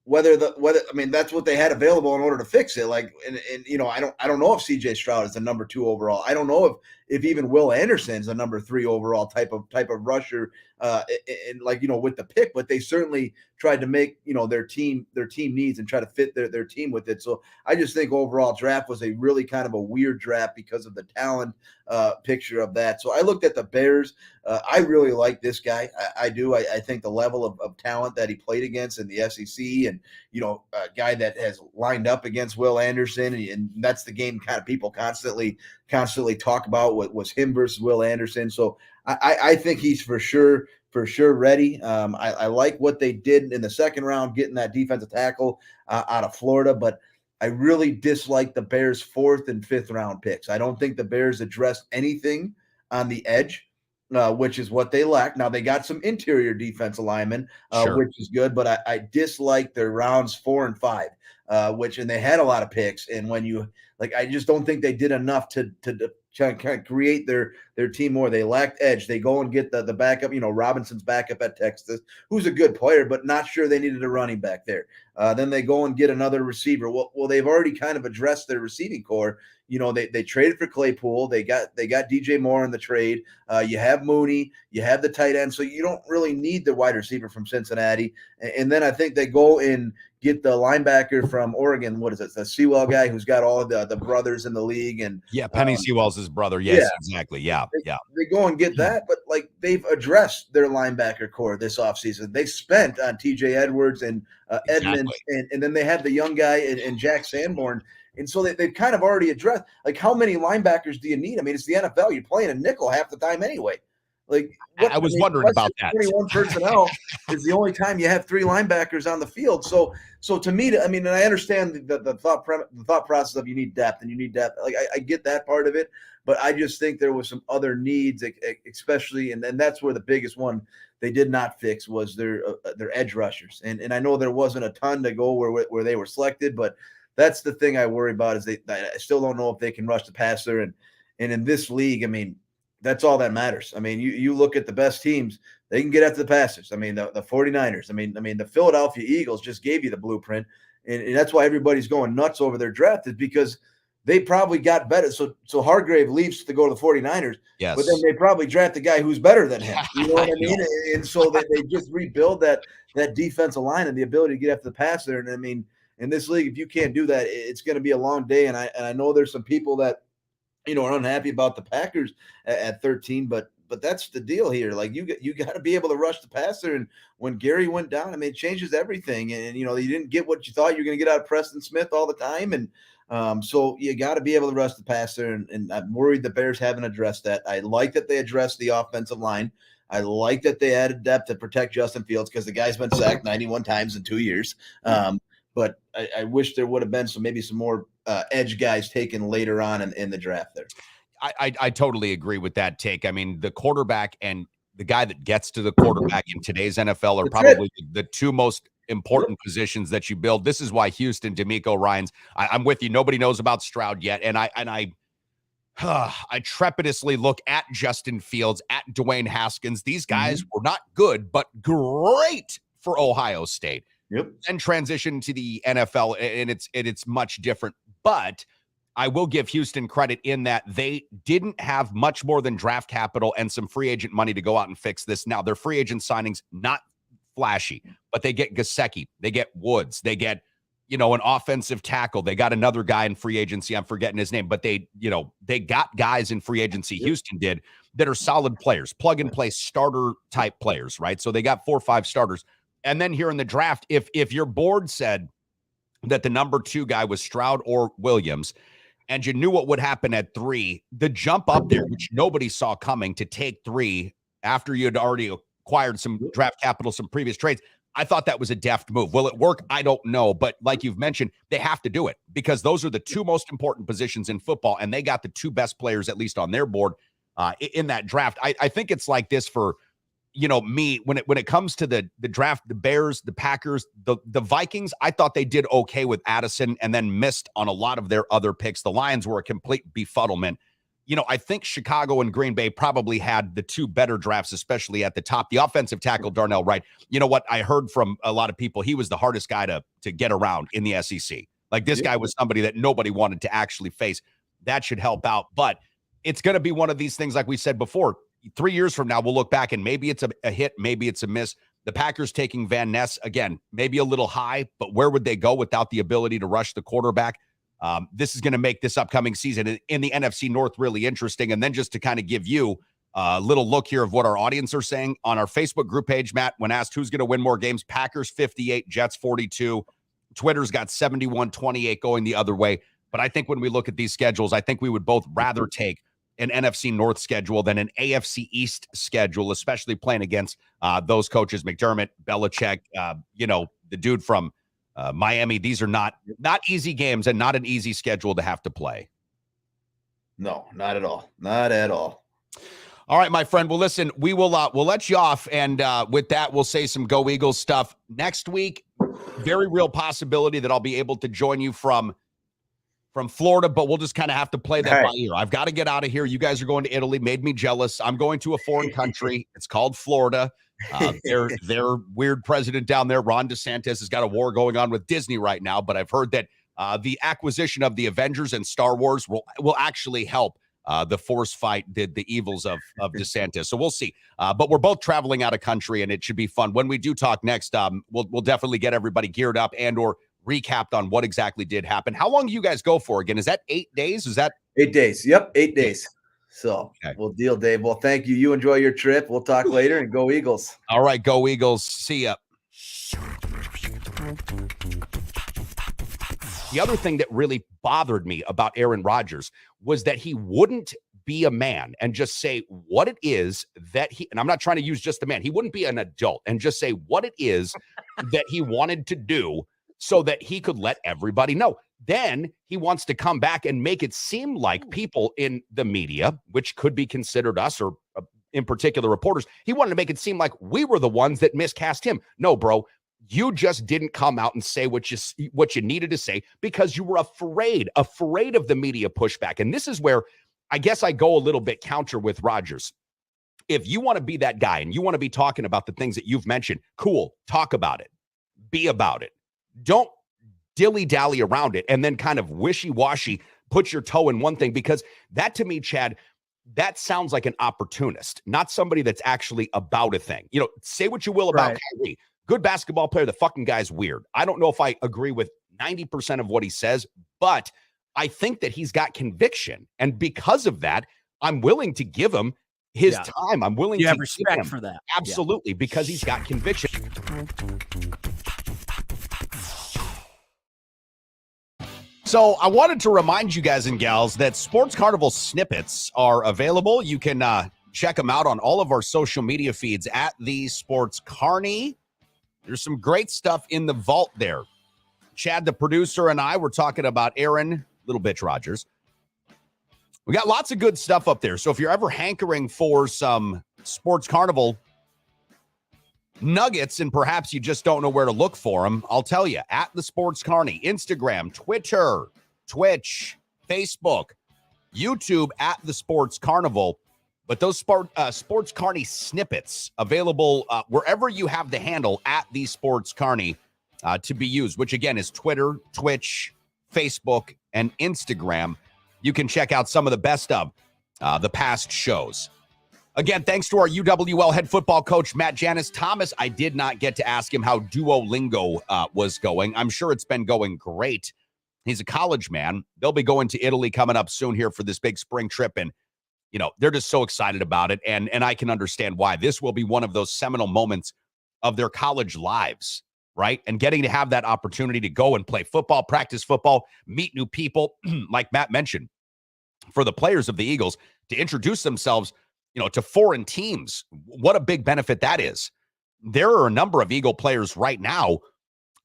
whether that's what they had available in order to fix it. Like, and I don't know if CJ Stroud is the number 2 overall. I don't know if even Will Anderson is the number 3 overall type of rusher and like, with the pick, but they certainly tried to make, their team needs and try to fit their team with it. So I just think overall draft was a really kind of a weird draft because of the talent picture of that. So I looked at the Bears. I really like this guy. I do. I think the level of talent that he played against in the SEC, and a guy that has lined up against Will Anderson, and that's the game kind of people constantly talk about, what was him versus Will Anderson. So I think he's for sure ready. I like what they did in the second round, getting that defensive tackle out of Florida, but I really dislike the Bears' 4th and 5th round picks. I don't think the Bears addressed anything on the edge, which is what they lack. Now, they got some interior defense alignment, Sure. which is good, but I dislike their rounds 4 and 5, and they had a lot of picks. And when you I just don't think they did enough to kind of create their team more. They lacked edge. They go and get the backup, Robinson's backup at Texas, who's a good player, but not sure they needed a running back there. Then they go and get another receiver. Well, they've already kind of addressed their receiving core. They traded for Claypool. They got DJ Moore in the trade. You have Mooney. You have the tight end. So you don't really need the wide receiver from Cincinnati. And then I think they go and get the linebacker from Oregon. What is it? The Sewell guy who's got all the brothers in the league. And Penny Sewell's his brother. Yes, exactly. Yeah. They go and get that, but they've addressed their linebacker core this offseason. They spent on TJ Edwards and Edmonds, and then they have the young guy and Jack Sanborn. And so they've kind of already addressed, how many linebackers do you need? I mean, it's the NFL. You're playing a nickel half the time anyway. I was wondering about that. 21 personnel is the only time you have 3 linebackers on the field. So to me, and I understand the thought process of you need depth. I get that part of it, but I just think there was some other needs, especially, and that's where the biggest one they did not fix was their edge rushers. And I know there wasn't a ton to go where they were selected, but that's the thing I worry about is I still don't know if they can rush the passer. And in this league, that's all that matters. You look at the best teams, they can get after the passers. The 49ers. The Philadelphia Eagles just gave you the blueprint. And that's why everybody's going nuts over their draft, is because they probably got better. So Hargrave leaves to go to the 49ers. Yes. But then they probably draft a guy who's better than him. You know what I mean? And so they just rebuild that defensive line and the ability to get after the passer. And in this league, if you can't do that, it's going to be a long day. And I know there's some people that are unhappy about the Packers at 13, but that's the deal here. You got to be able to rush the passer. And when Gary went down, it changes everything. And you didn't get what you thought you were going to get out of Preston Smith all the time. And so you got to be able to rush the passer. And I'm worried the Bears haven't addressed that. I like that they addressed the offensive line. I like that they added depth to protect Justin Fields, because the guy's been sacked 91 times in 2 years. But I wish there would have been some more edge guys taken later on in the draft there. I totally agree with that take. The quarterback and the guy that gets to the quarterback in today's NFL are probably the two most important positions that you build. This is why Houston, DeMeco Ryans, I'm with you. Nobody knows about Stroud yet. And I trepidously look at Justin Fields, at Dwayne Haskins. These guys were not good, but great for Ohio State. Yep. And transition to the NFL, and it's much different. But I will give Houston credit in that they didn't have much more than draft capital and some free agent money to go out and fix this. Now, their free agent signings, not flashy, but they get Gesicki, they get Woods, they get, an offensive tackle. They got another guy in free agency. I'm forgetting his name, but they got guys in free agency, Houston did, that are solid players, plug and play starter type players, right? So they got 4 or 5 starters. And then here in the draft, if your board said that the number 2 guy was Stroud or Williams, and you knew what would happen at 3, the jump up there, which nobody saw coming, to take 3 after you had already acquired some draft capital, some previous trades, I thought that was a deft move. Will it work? I don't know. But like you've mentioned, they have to do it, because those are the 2 most important positions in football, and they got the 2 best players, at least on their board, in that draft. I think it's like this for me, when it comes to the draft, the Bears, the Packers, the Vikings, I thought they did okay with Addison and then missed on a lot of their other picks. The Lions were a complete befuddlement. I think Chicago and Green Bay probably had the 2 better drafts, especially at the top. The offensive tackle, Darnell Wright, you know what? I heard from a lot of people, he was the hardest guy to get around in the SEC. This guy was somebody that nobody wanted to actually face. That should help out. But it's going to be one of these things, like we said before, 3 years from now, we'll look back and maybe it's a hit, maybe it's a miss. The Packers taking Van Ness, again, maybe a little high, but where would they go without the ability to rush the quarterback? This is going to make this upcoming season in the NFC North really interesting. And then just to kind of give you a little look here of what our audience are saying on our Facebook group page, Matt, when asked who's going to win more games, Packers 58, Jets 42. Twitter's got 71-28 going the other way. But I think when we look at these schedules, I think we would both rather take an NFC North schedule than an AFC East schedule, especially playing against those coaches, McDermott, Belichick, the dude from Miami. These are not easy games and not an easy schedule to have to play. No, not at all. Not at all. All right, my friend. Well, listen, we'll let you off. And with that, we'll say some Go Eagles stuff next week. Very real possibility that I'll be able to join you from Florida, but we'll just kind of have to play that by ear. I've got to get out of here. You guys are going to Italy. Made me jealous. I'm going to a foreign country. It's called Florida. Their weird president down there, Ron DeSantis, has got a war going on with Disney right now, but I've heard that the acquisition of the Avengers and Star Wars will actually help the force fight the evils of DeSantis. So we'll see. But we're both traveling out of country, and it should be fun. When we do talk next, we'll definitely get everybody geared up and or recapped on what exactly did happen. How long do you guys go for again? Is that 8 days? Is that 8 days? Yep, 8 days. So We'll deal, Dave. Well, thank you. You enjoy your trip. We'll talk later, and go Eagles. All right, go Eagles. See ya. The other thing that really bothered me about Aaron Rodgers was that he wouldn't be a man and just say what it is that and I'm not trying to use just the man. He wouldn't be an adult and just say what it is that he wanted to do so that he could let everybody know. Then he wants to come back and make it seem like people in the media, which could be considered us or in particular reporters, he wanted to make it seem like we were the ones that miscast him. No, bro, you just didn't come out and say what you needed to say because you were afraid of the media pushback. And this is where I guess I go a little bit counter with Rodgers. If you want to be that guy and you want to be talking about the things that you've mentioned, cool, talk about it, be about it. Don't dilly-dally around it and then kind of wishy-washy put your toe in one thing, because that to me, Chad, that sounds like an opportunist, not somebody that's actually about a thing. Say what you will about Kyrie. Good basketball player. The fucking guy's weird. I don't know if I agree with 90% of what he says, but I think that he's got conviction. And because of that, I'm willing to give him his time. I'm willing to have respect for that. Absolutely, because he's got conviction. So I wanted to remind you guys and gals that Sports Carnival snippets are available. You can check them out on all of our social media feeds at the Sports Carney. There's some great stuff in the vault there. Chad, the producer, and I were talking about Aaron, little bitch Rodgers. We got lots of good stuff up there. So if you're ever hankering for some Sports Carnival nuggets and perhaps you just don't know where to look for them, I'll tell you, at the Sports Carney, Instagram, Twitter, Twitch, Facebook, YouTube at the Sports Carnival. But those Sports Carney snippets available wherever you have the handle at the Sports Carney to be used, which again is Twitter, Twitch, Facebook, and Instagram. You can check out some of the best of the past shows. Again, thanks to our UWL head football coach, Matt Janus. Thomas, I did not get to ask him how Duolingo was going. I'm sure it's been going great. He's a college man. They'll be going to Italy coming up soon here for this big spring trip, and they're just so excited about it, and I can understand why. This will be one of those seminal moments of their college lives, right? And getting to have that opportunity to go and play football, practice football, meet new people, like Matt mentioned, for the players of the Eagles to introduce themselves, to foreign teams. What a big benefit that is. There are a number of Eagle players right now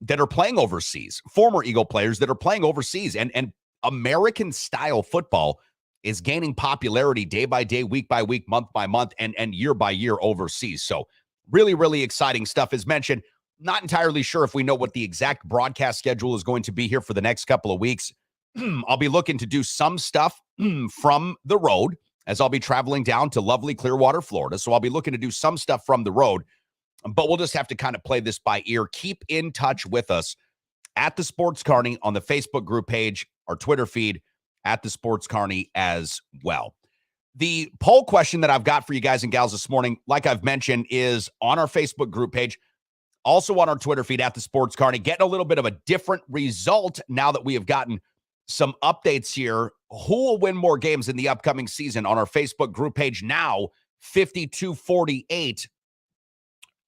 that are playing overseas, former Eagle players that are playing overseas, and American-style football is gaining popularity day by day, week by week, month by month, and year by year overseas. So really, really exciting stuff. As mentioned, not entirely sure if we know what the exact broadcast schedule is going to be here for the next couple of weeks. I'll be looking to do some stuff from the road as I'll be traveling down to lovely Clearwater, Florida. So I'll be looking to do some stuff from the road, but we'll just have to kind of play this by ear. Keep in touch with us at the Sports Carney on the Facebook group page, our Twitter feed, at the Sports Carney as well. The poll question that I've got for you guys and gals this morning, like I've mentioned, is on our Facebook group page, also on our Twitter feed at the Sports Carney. Getting a little bit of a different result now that we have gotten some updates here. Who will win more games in the upcoming season on our Facebook group page now? 52-48.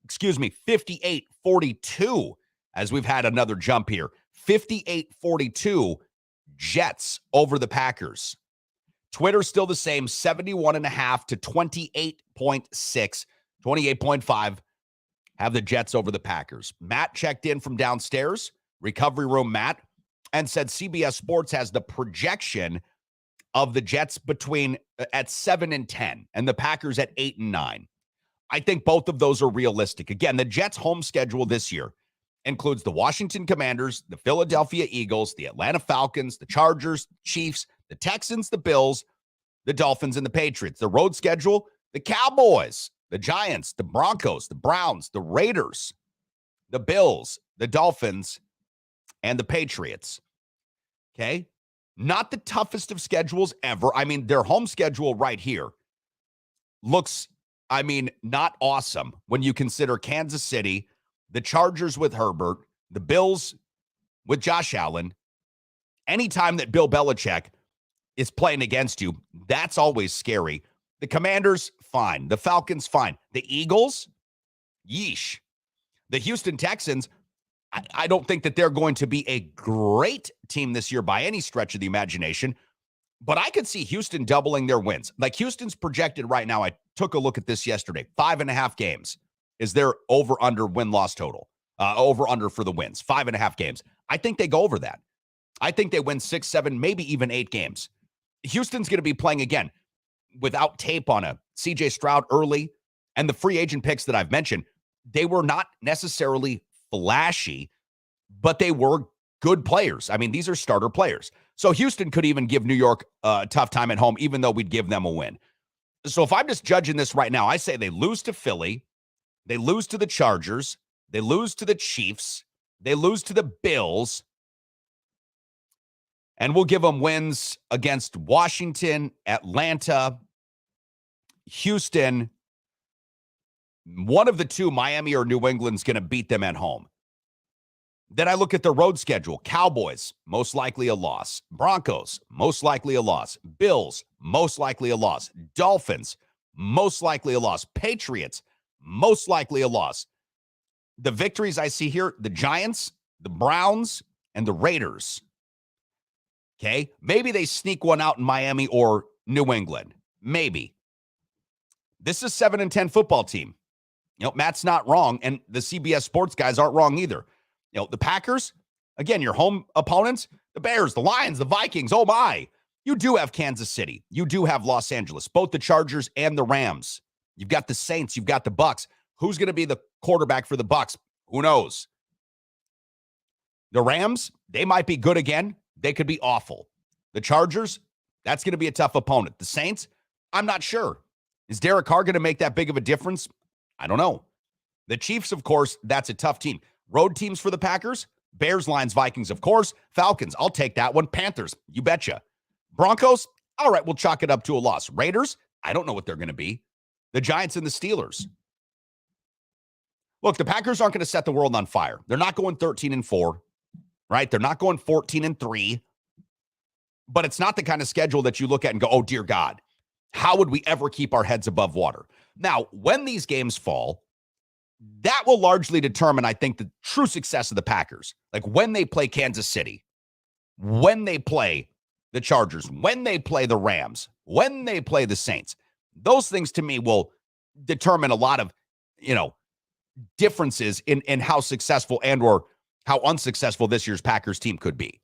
58-42, as we've had another jump here. 58-42, Jets over the Packers. Twitter still the same, 71.5 to 28.6, 28.5 have the Jets over the Packers. Matt checked in from downstairs, recovery room Matt, and said CBS Sports has the projection of the Jets between at 7-10 and the Packers at 8-9. I think both of those are realistic. Again, the Jets' home schedule this year includes the Washington Commanders, the Philadelphia Eagles, the Atlanta Falcons, the Chargers, Chiefs, the Texans, the Bills, the Dolphins, and the Patriots. The road schedule, the Cowboys, the Giants, the Broncos, the Browns, the Raiders, the Bills, the Dolphins, and the Patriots. Okay? Not the toughest of schedules ever. I mean, their home schedule right here looks, not awesome when you consider Kansas City, the Chargers with Herbert, the Bills with Josh Allen. Anytime that Bill Belichick is playing against you, that's always scary. The Commanders, fine. The Falcons, fine. The Eagles, yeesh. The Houston Texans, I don't think that they're going to be a great team this year by any stretch of the imagination, but I could see Houston doubling their wins. Like Houston's projected right now, I took a look at this yesterday, 5.5 games is their over-under win-loss total. Over-under for the wins, 5.5 games. I think they go over that. I think they win 6, 7, maybe even 8 games. Houston's going to be playing again without tape on a CJ Stroud early, and the free agent picks that I've mentioned, they were not necessarily flashy, but they were good players. I mean, these are starter players. So Houston could even give New York a tough time at home, even though we'd give them a win. So if I'm just judging this right now, I say they lose to Philly, they lose to the Chargers, they lose to the Chiefs, they lose to the Bills, and we'll give them wins against Washington, Atlanta, Houston. One of the two, Miami or New England's going to beat them at home. Then I look at the road schedule. Cowboys, most likely a loss. Broncos, most likely a loss. Bills, most likely a loss. Dolphins, most likely a loss. Patriots, most likely a loss. The victories I see here, the Giants, the Browns, and the Raiders. Okay, maybe they sneak one out in Miami or New England. Maybe. This is 7-10 football team. Matt's not wrong, and the CBS Sports guys aren't wrong either. The Packers, again, your home opponents, the Bears, the Lions, the Vikings, oh my. You do have Kansas City. You do have Los Angeles, both the Chargers and the Rams. You've got the Saints. You've got the Bucks. Who's going to be the quarterback for the Bucks? Who knows? The Rams, they might be good again. They could be awful. The Chargers, that's going to be a tough opponent. The Saints, I'm not sure. Is Derek Carr going to make that big of a difference? I don't know. The Chiefs, of course, that's a tough team. Road teams for the Packers, Bears, Lions, Vikings, of course. Falcons, I'll take that one. Panthers, you betcha. Broncos, all right, we'll chalk it up to a loss. Raiders, I don't know what they're going to be. The Giants and the Steelers. Look, the Packers aren't going to set the world on fire. They're not going 13-4, right? They're not going 14-3. But it's not the kind of schedule that you look at and go, oh, dear God, how would we ever keep our heads above water? Now, when these games fall, that will largely determine, I think, the true success of the Packers. Like when they play Kansas City, when they play the Chargers, when they play the Rams, when they play the Saints. Those things to me will determine a lot of, differences in how successful and or how unsuccessful this year's Packers team could be.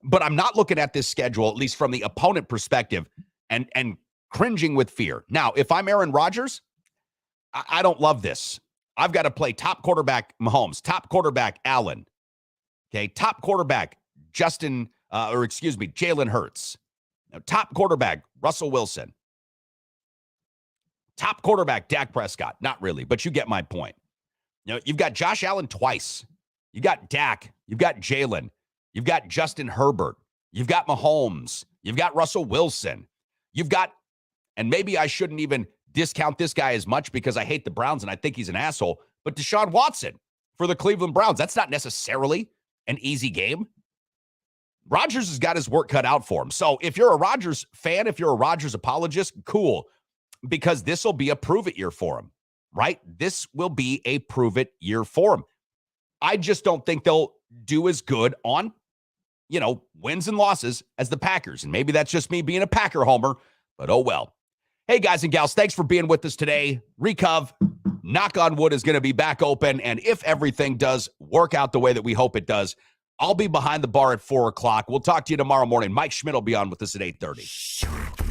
But I'm not looking at this schedule, at least from the opponent perspective, and cringing with fear. Now, if I'm Aaron Rodgers, I don't love this. I've got to play top quarterback Mahomes, top quarterback Allen, okay, top quarterback Jalen Hurts, top quarterback Russell Wilson, top quarterback Dak Prescott. Not really, but you get my point. You've got Josh Allen twice. You got Dak. You've got Jalen. You've got Justin Herbert. You've got Mahomes. You've got Russell Wilson. You've got And maybe I shouldn't even discount this guy as much because I hate the Browns and I think he's an asshole. But Deshaun Watson for the Cleveland Browns, that's not necessarily an easy game. Rodgers has got his work cut out for him. So if you're a Rodgers fan, if you're a Rodgers apologist, cool, because this will be a prove-it year for him, right? This will be a prove-it year for him. I just don't think they'll do as good on, wins and losses as the Packers. And maybe that's just me being a Packer homer, but oh well. Hey, guys and gals, thanks for being with us today. Recov, knock on wood, is going to be back open. And if everything does work out the way that we hope it does, I'll be behind the bar at 4 o'clock. We'll talk to you tomorrow morning. Mike Schmidt will be on with us at 8:30.